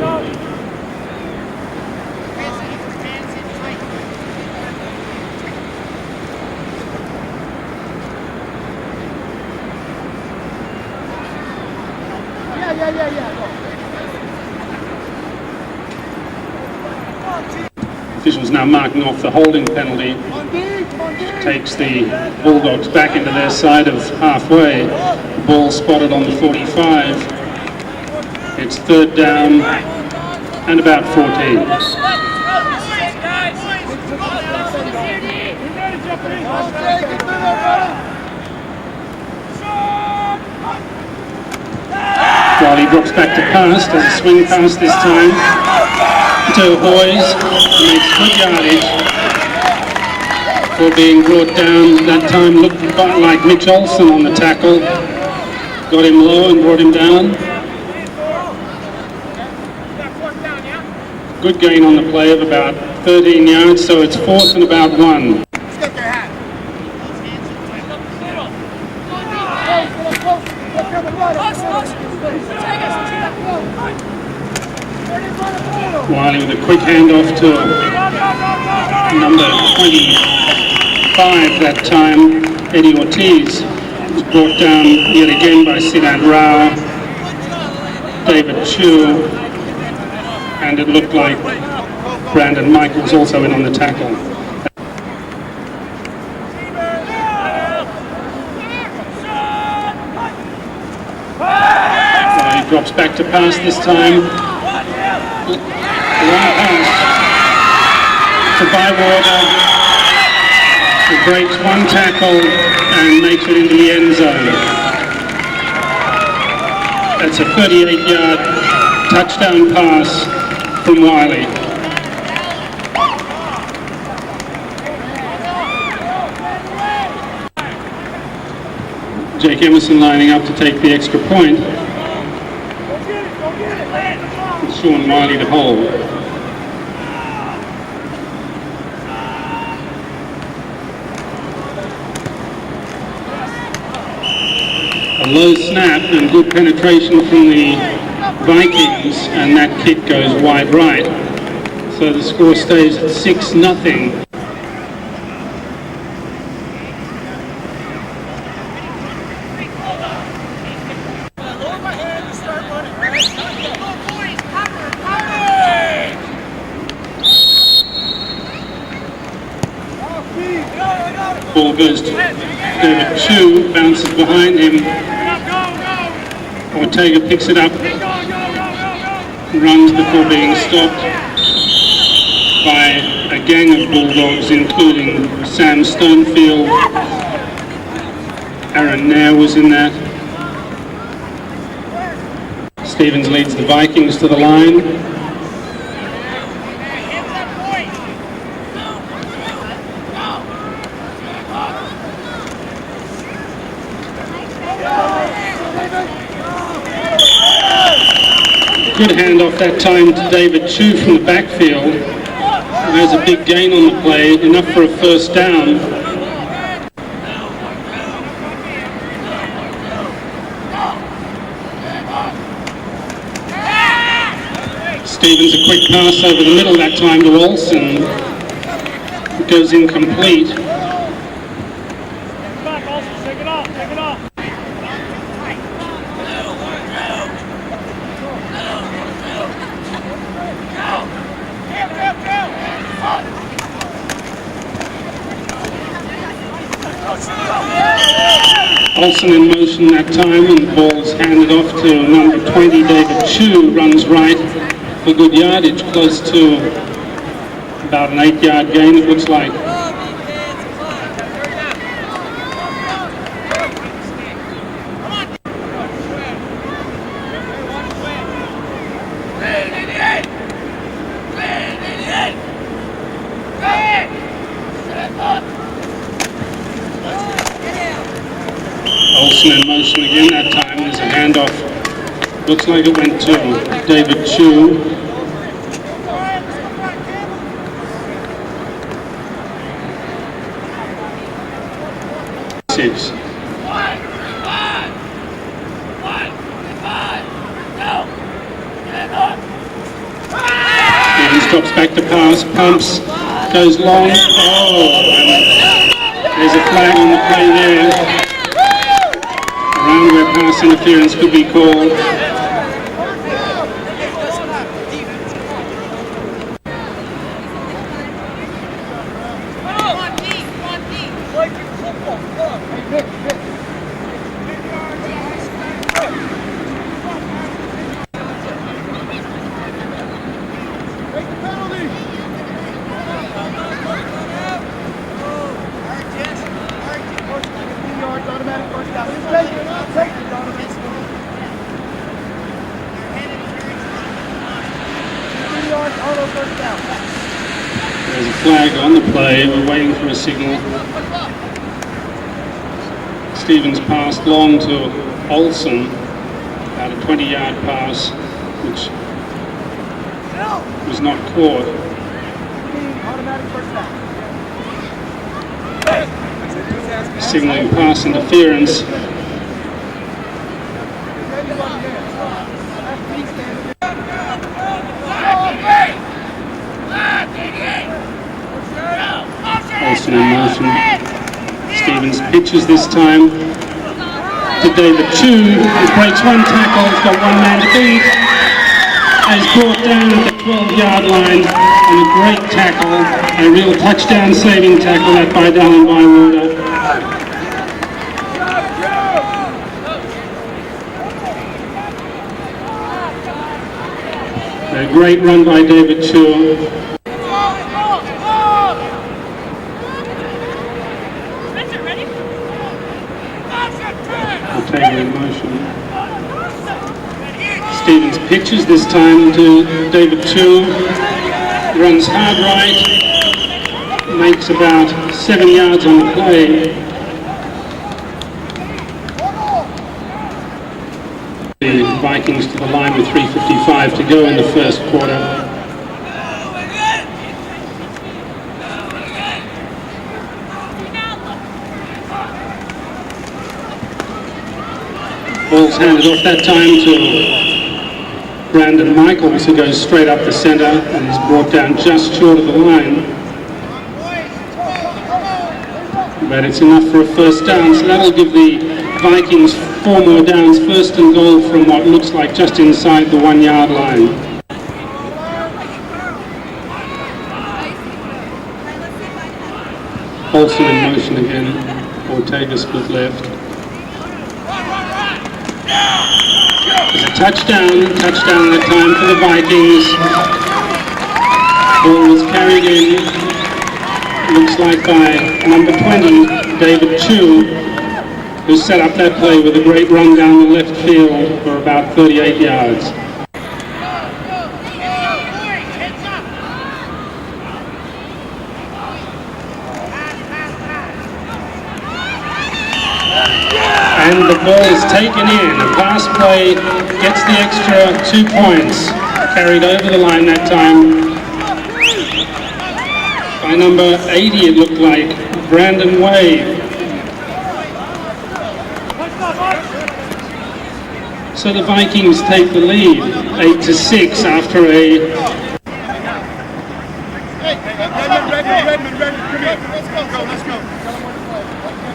Officials now marking off the holding penalty. Takes the Bulldogs back into their side of halfway. Ball spotted on the 45. It's third down and about 14. Wiley drops back to pass, does a swing pass this time to Hoyes, makes good yardage for being brought down. That time looked like Mitch Olsen on the tackle, got him low and brought him down. Good gain on the play of about 13 yards, so it's fourth and about 1. Wiley with a quick handoff to number 25 that time, Eddie Ortiz. Was brought down yet again by Siddharth Rao, David Chu, and it looked like Brandon Michaels also in on the tackle. Drops back to pass this time. Long pass to Bywater. He breaks one tackle and makes it into the end zone. That's a 38-yard touchdown pass from Wiley. Jake Emerson lining up to take the extra point. And Sean Wiley to hold. A low snap and good penetration from the Vikings, and that kick goes wide right. So the score stays at 6-0. Ball goes to David Chu, bounces behind him. Ortega picks it up, runs before being stopped by a gang of Bulldogs, including Sam Stonefield. Aaron Nair was in that. Stevens leads the Vikings to the line. Good handoff that time to David Chu from the backfield. There's a big gain on the play, enough for a first down. Stevens a quick pass over the middle that time to Olsen. It goes incomplete. Olsen in motion that time, and the ball's handed off to number 20, David Chu, runs right for good yardage, close to about an 8-yard gain, it looks like. Olsen in motion again that time. There's a handoff. Looks like it went to David Chu. Stevens drops back to pass, pumps, goes long. Oh, there's a flag on the play there. Around where pass interference could be called. There's a flag on the play. We're waiting for a signal. Stevens passed long to Olsen, about a 20-yard pass, which was not caught. Signaling pass interference. Olsen in motion. Stevens pitches this time to David Chu. He breaks one tackle, he's got one man to beat. And he's brought down at the 12-yard line on a great tackle, a real touchdown saving tackle that by Dallin Bywater. great run by David Chua. Ortega in motion. Stevens pitches this time to David Chua. Runs hard right. Makes about 7 yards on the play. The Vikings to the line with 3:55 to go in the first quarter. Ball's handed off that time to Brandon Michaels, who goes straight up the center and is brought down just short of the line. But it's enough for a first down, so that'll give the Vikings 4 more downs, first and goal from what looks like just inside the 1 yard line. Olsen in motion again, Ortega split left. There's a touchdown that time for the Vikings. Ball was carried in, looks like by number 20, David Chua, who set up that play with a great run down the left field for about 38 yards. And the ball is taken in. A pass play gets the extra 2 points. Carried over the line that time by number 80, it looked like, Brandon Wade. So the Vikings take the lead, 8-6 after a... Redmond, come here. Let's go.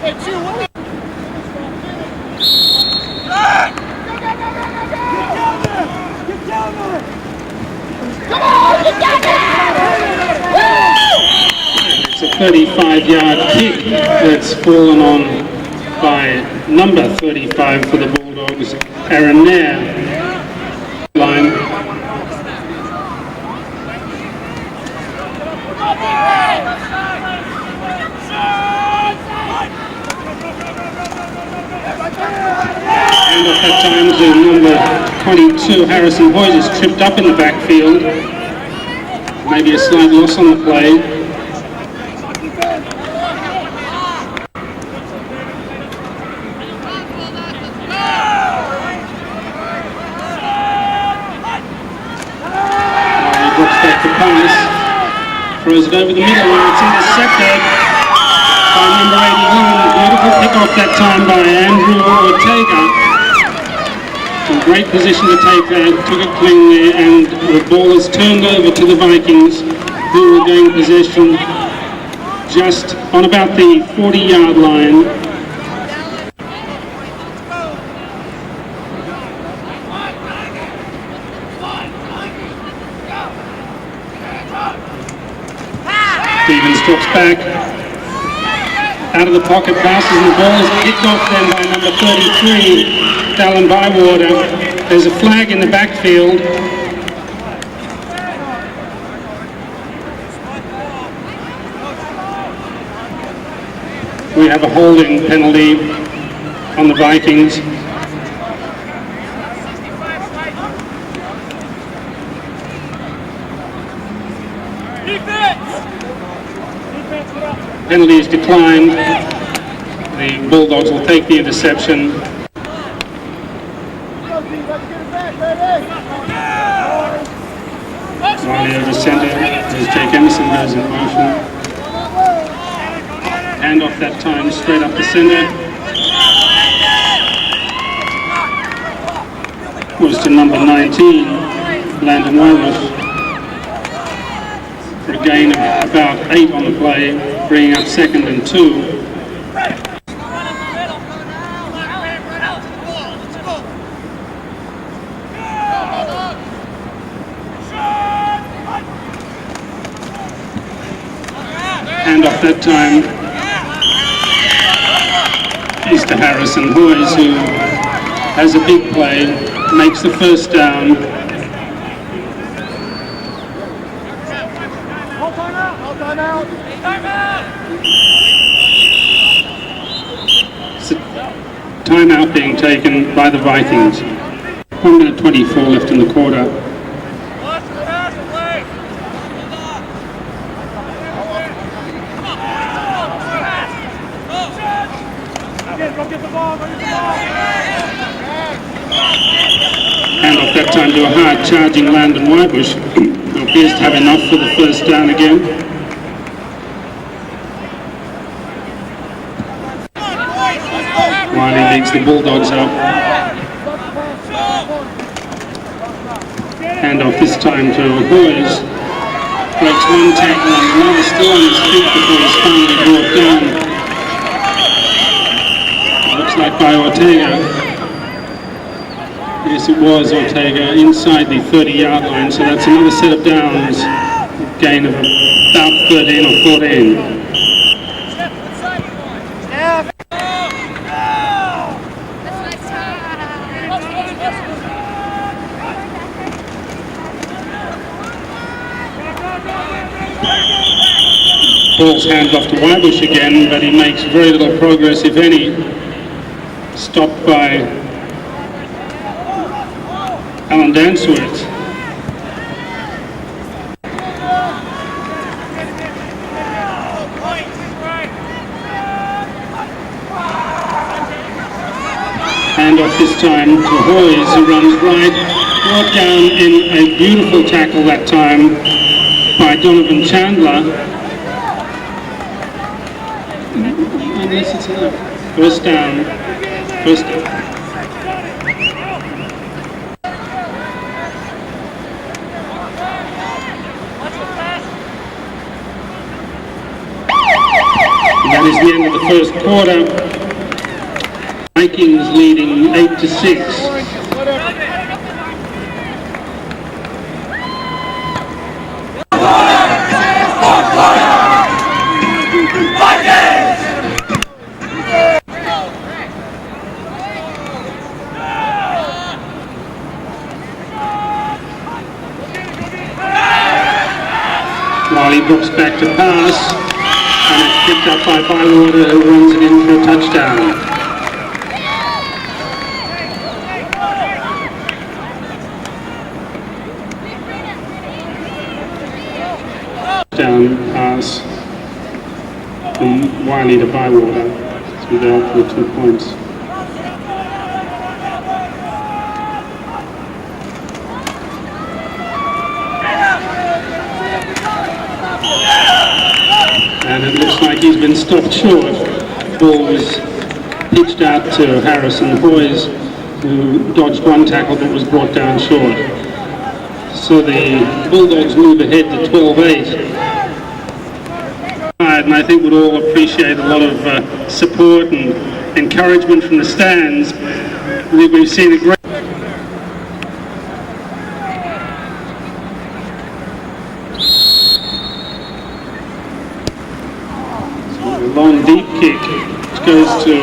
Hey, Chew, what the... Get down there! Come on, get down there! It's a 35-yard kick that's fallen on by number 35 for the Bulldogs, Aaron Nair. Line. And off that time to number 22, Harrison Hoyes, is tripped up in the backfield. Maybe a slight loss on the play. He drops back the pass, throws it over the middle where it's intercepted by number 81. Beautiful pick-off that time by Andrew Ortega. In great position to take that, took it cleanly, and the ball is turned over to the Vikings, who will gain possession just on about the 40-yard line. Stevens drops back, out of the pocket, passes, and the ball is kicked off then by number 33, Dallin Bywater. There's a flag in the backfield. We have a holding penalty on the Vikings. Penalty is declined. The Bulldogs will take the interception. Riley over center. There's Jake Emerson goes in motion. Hand off that time straight up the center. Was to number 19, Landon Walsh. For a gain of about 8 on the play, bringing up 2nd and 2. Hand off that time is to Harrison Hoyes, who has a big play, makes the first down. Timeout being taken by the Vikings. 1 minute 24 left in the quarter. Handoff that time to a hard charging Landon Whitebush, who appears to have enough for the first down again. Wiley leads the Bulldogs up. Handoff this time to Boys. Breaks one tackle and another, still on his feet before he's finally brought down. Looks like by Ortega. Yes, it was Ortega inside the 30-yard line, so that's another set of downs. Gain of about 13 or 14. Ball's handed off to Whitebush again, but he makes very little progress, if any. Stopped by Alan Dansworth. Handoff this time to Hoyes, who runs right, brought down in a beautiful tackle that time by Donovan Chandler. Unless it's enough. First down. First down. That is the end of the first quarter. Vikings leading 8-6. Wiley drops back to pass, and it's picked up by Bywater, who runs it in for a touchdown. Down pass from Wiley to Bywater, so they're up for 2 points. And it looks like he's been stopped short. The ball was pitched out to Harrison Hoyes, who dodged one tackle but was brought down short. So the Bulldogs move ahead to 12-8. And I think we'd all appreciate a lot of support and encouragement from the stands. We've seen a great... long deep kick, which goes to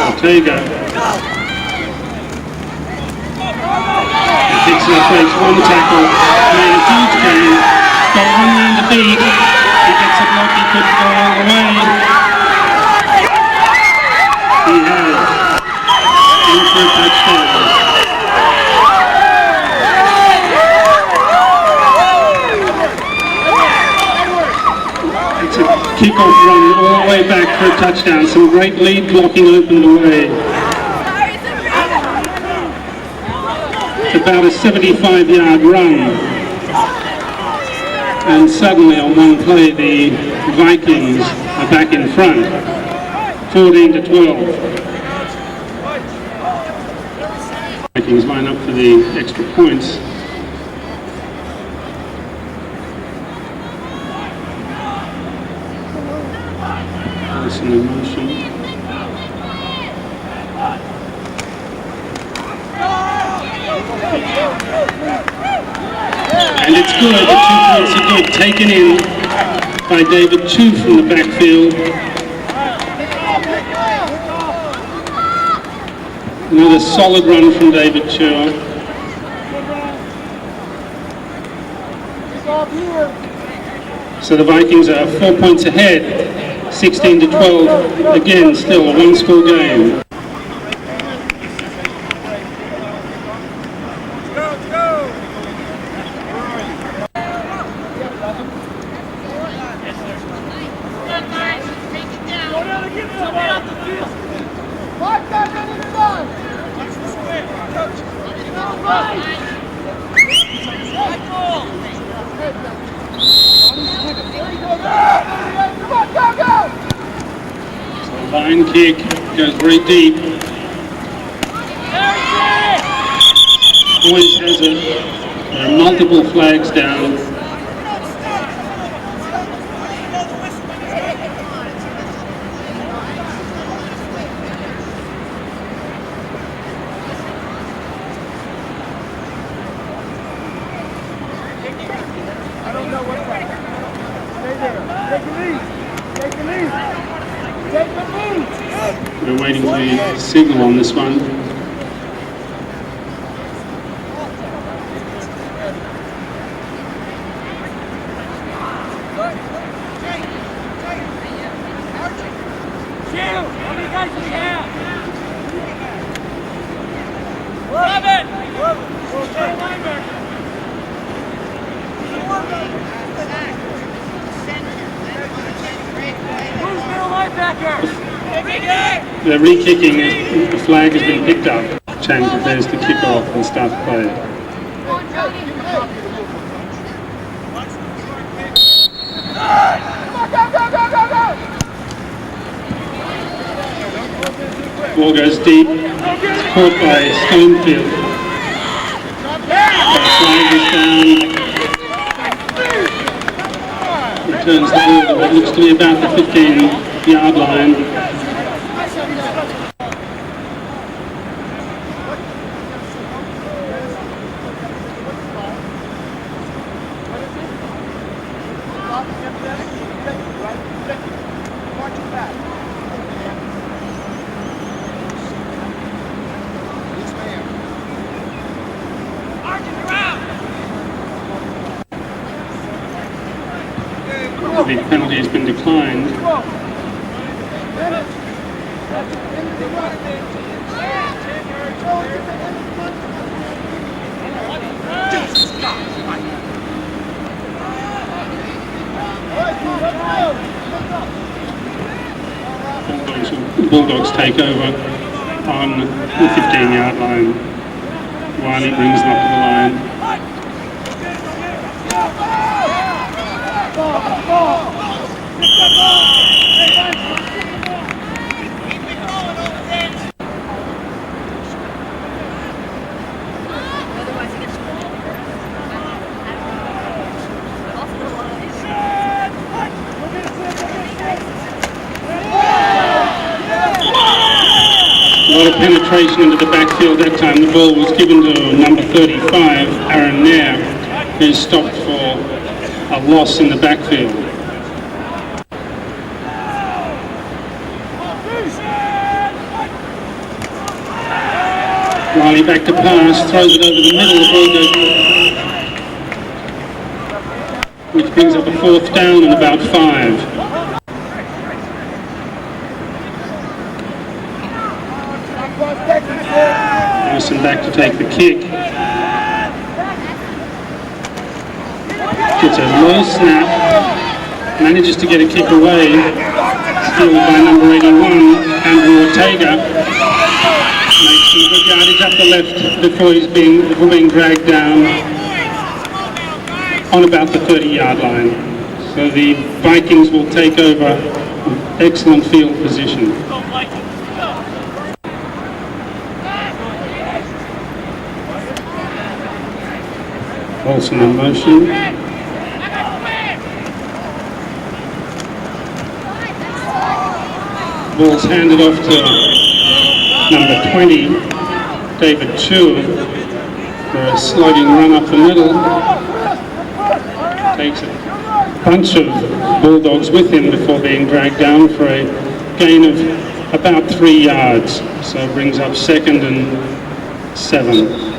Ortega. He picks it up, breaks one tackle, made a huge gain, got one man to beat. He gets a block, he couldn't go all the way. He has. In for a touchdown. Kickoff run all the way back for a touchdown. Some great lead blocking opened the way. It's about a 75-yard run. And suddenly on one play the Vikings are back in front. 14-12. Vikings line up for the extra points. In motion. And it's good, the 2 points are good, taken in by David Chu from the backfield. Another solid run from David Chu. So the Vikings are 4 points ahead, 16-12. Again, still a one-score game. Line kick goes very deep. Always has there are multiple flags down. I don't know what's happening. Stay there. Take a lead. Take a lead. We're waiting for the signal on this one. They're re-kicking, the flag has been picked up. Chang prepares to kick off and start play. Ball goes deep, it's caught by Stonefield. The flag is down. Returns the ball to what looks to be about the 15-yard line. The penalty has been declined. Bulldogs take over on the 15-yard line. Wiley brings them up to the line. A lot of penetration into the backfield that time. The ball was given to number 35, Aaron Nair, who stopped for a loss in the backfield. Wiley back to pass, throws it over the middle, the ball goes, which brings up a 4th down and about 5. Wilson back to take the kick. Gets a low snap, manages to get a kick away, stealed by number 81, Andrew Ortega. Makes some good yardage up the left before being dragged down on about the 30-yard line. So the Vikings will take over excellent field position. Olsen in motion. Ball's handed off to number 20, David Chu, for a slugging run up the middle. Takes a bunch of Bulldogs with him before being dragged down for a gain of about 3 yards. So brings up 2nd and 7.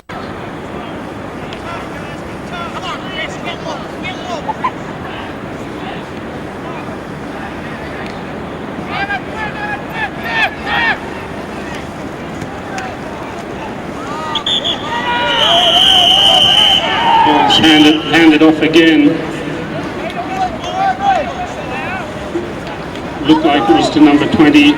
handed off again. Looked like it was to number 20,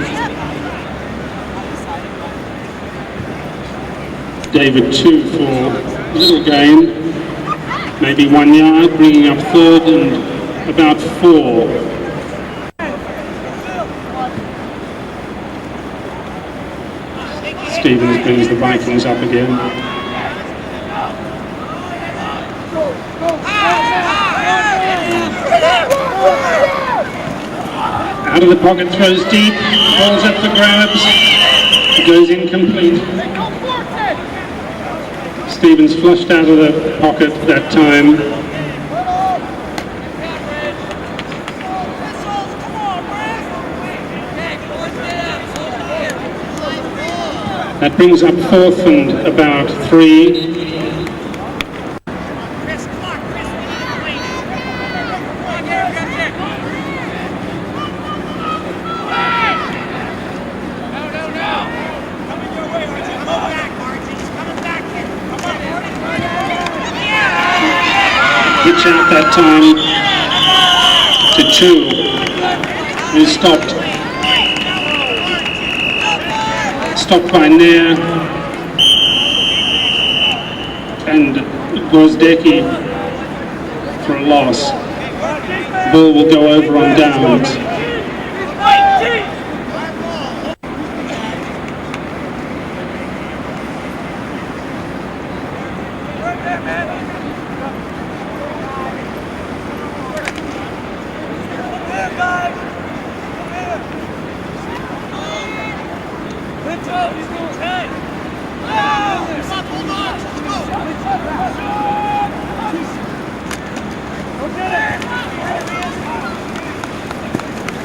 David Chu, for a little gain, maybe 1 yard, bringing up third and about 4. Stevens brings the Vikings up again. Out of the pocket, throws deep, ball's up for grabs, goes incomplete. Stevens flushed out of the pocket that time. That brings up 4th and about 3. Pitch out that time to Chu, who stopped by Nair and Gwozdecki for a loss. Ball will go over on downs.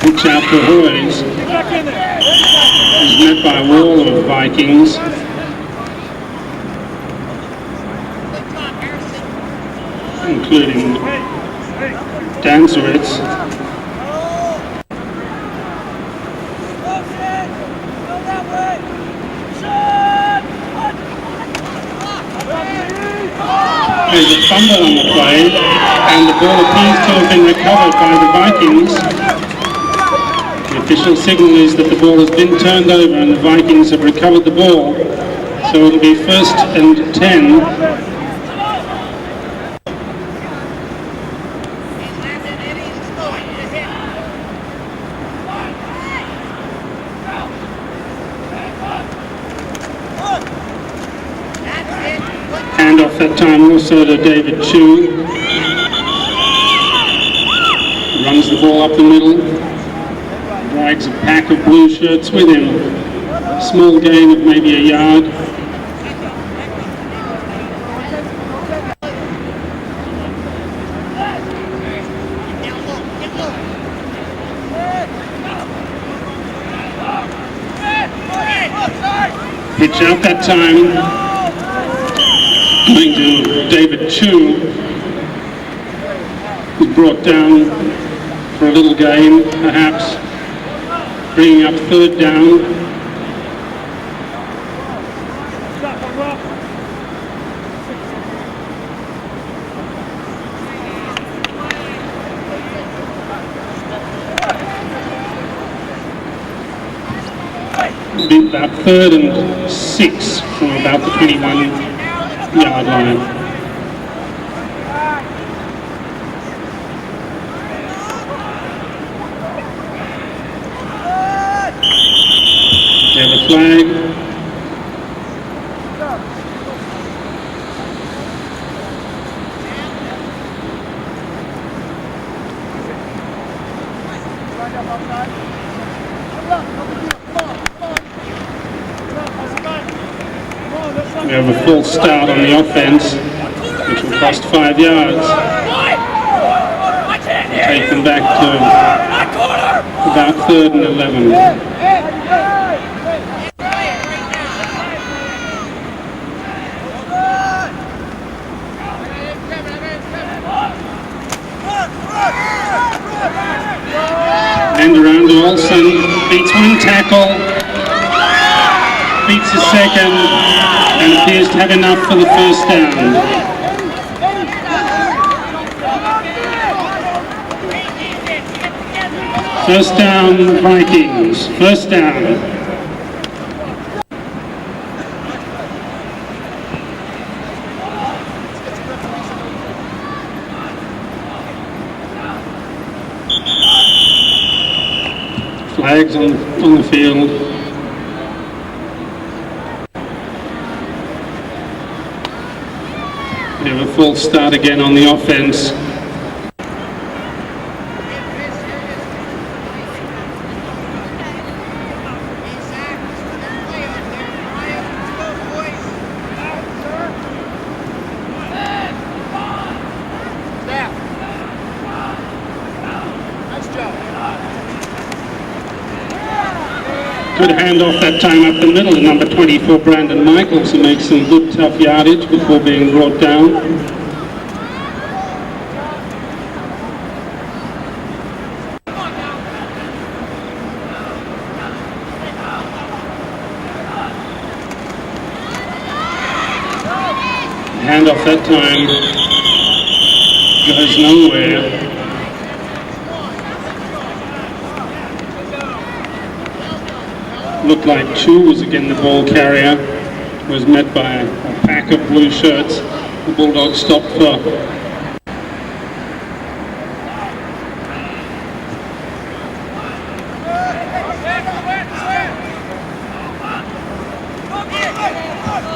Pitch out to Hoyes. He's met by a wall of Vikings. Including Danzowitz. There's a fumble on the play, and the ball appears to have been recovered by the Vikings. The official signal is that the ball has been turned over and the Vikings have recovered the ball. So it'll be 1st and 10. Hand off that time also to David Chu. Runs the ball up the middle. Drags a pack of blue shirts with him. Small gain of maybe a yard. Pitch out that time. Going to David Chu. He's brought down for a little gain, perhaps. Bringing up 3rd down. Be about 3rd and 6 from about the 21-yard line. The flag. We have a full start on the offense, which will cost 5 yards. Take them back to about 3rd and 11. And around to Olsen, beats 1 tackle, beats the 2nd, and appears to have enough for the 1st down. First down, Vikings. First down. Flags on the field. We have a false start again on the offense. Good handoff that time up the middle to number 24, Brandon Michaels, who makes some good tough yardage before being brought down. Handoff that time goes nowhere. Looked like Chu was again the ball carrier, was met by a pack of blue shirts. The Bulldogs stopped for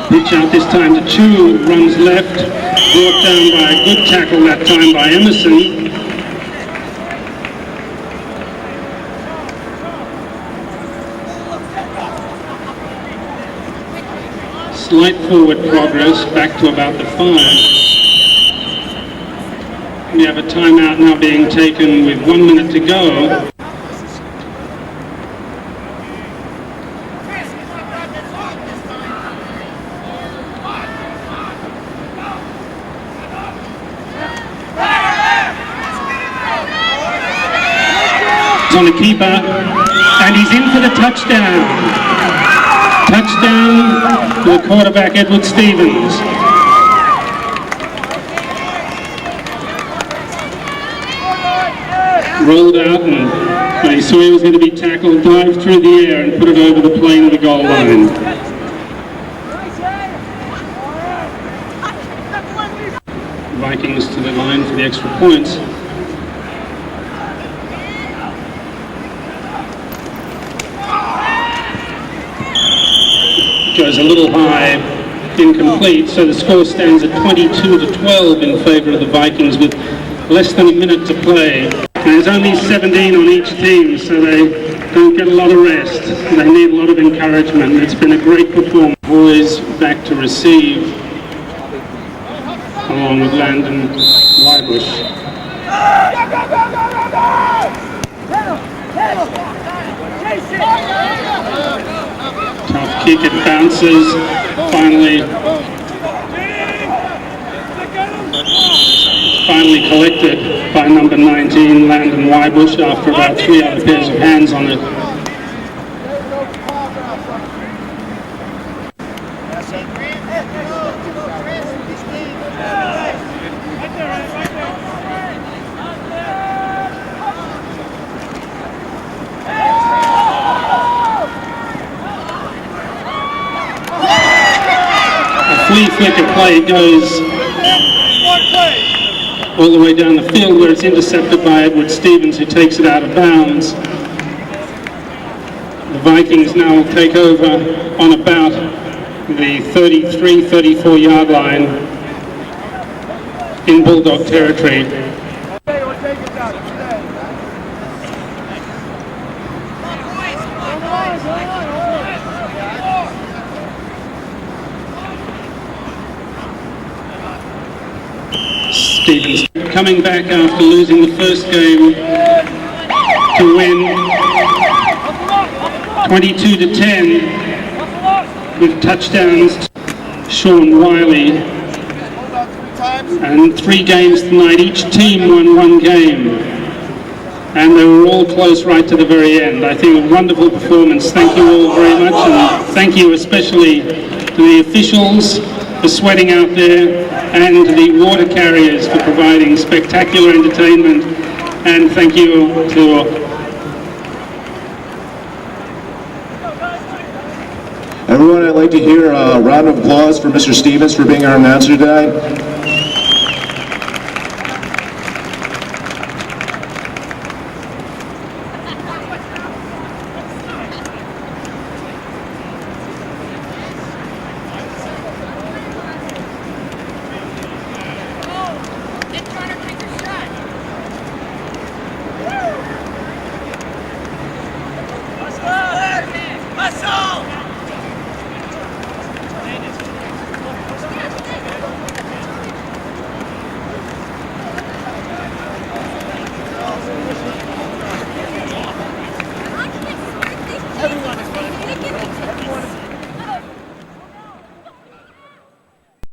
pitch out this time to Chu, runs left, brought down by a good tackle that time by Emerson. Slight forward progress, back to about the 5. We have a timeout now being taken with 1 minute to go. It's on the keeper, and he's in for the touchdown. Touchdown to the quarterback, Edward Stevens. Rolled out and he saw he was going to be tackled, dived through the air and put it over the plane of the goal line. Vikings to the line for the extra points. Goes a little high, incomplete, so the score stands at 22-12 in favour of the Vikings with less than a minute to play. And there's only 17 on each team, so they don't get a lot of rest. They need a lot of encouragement. It's been a great performance. Boys back to receive, along with Landon Wybush. Tough kick, it bounces, finally collected by number 19, Landon Wybush, after about 3 other pairs of hands on it. Flea flicker play goes all the way down the field where it's intercepted by Edward Stevens, who takes it out of bounds. The Vikings now will take over on about the 33-34 yard line in Bulldog territory. Stevens coming back after losing the first game to win 22-10 with touchdowns to Sean Wiley, and 3 games tonight. Each team won 1 game and they were all close right to the very end. I think a wonderful performance. Thank you all very much, and thank you especially to the officials for sweating out there, and to the water carriers for providing spectacular entertainment, and thank you to Everyone, I'd like to hear a round of applause for Mr. Stevens for being our announcer tonight.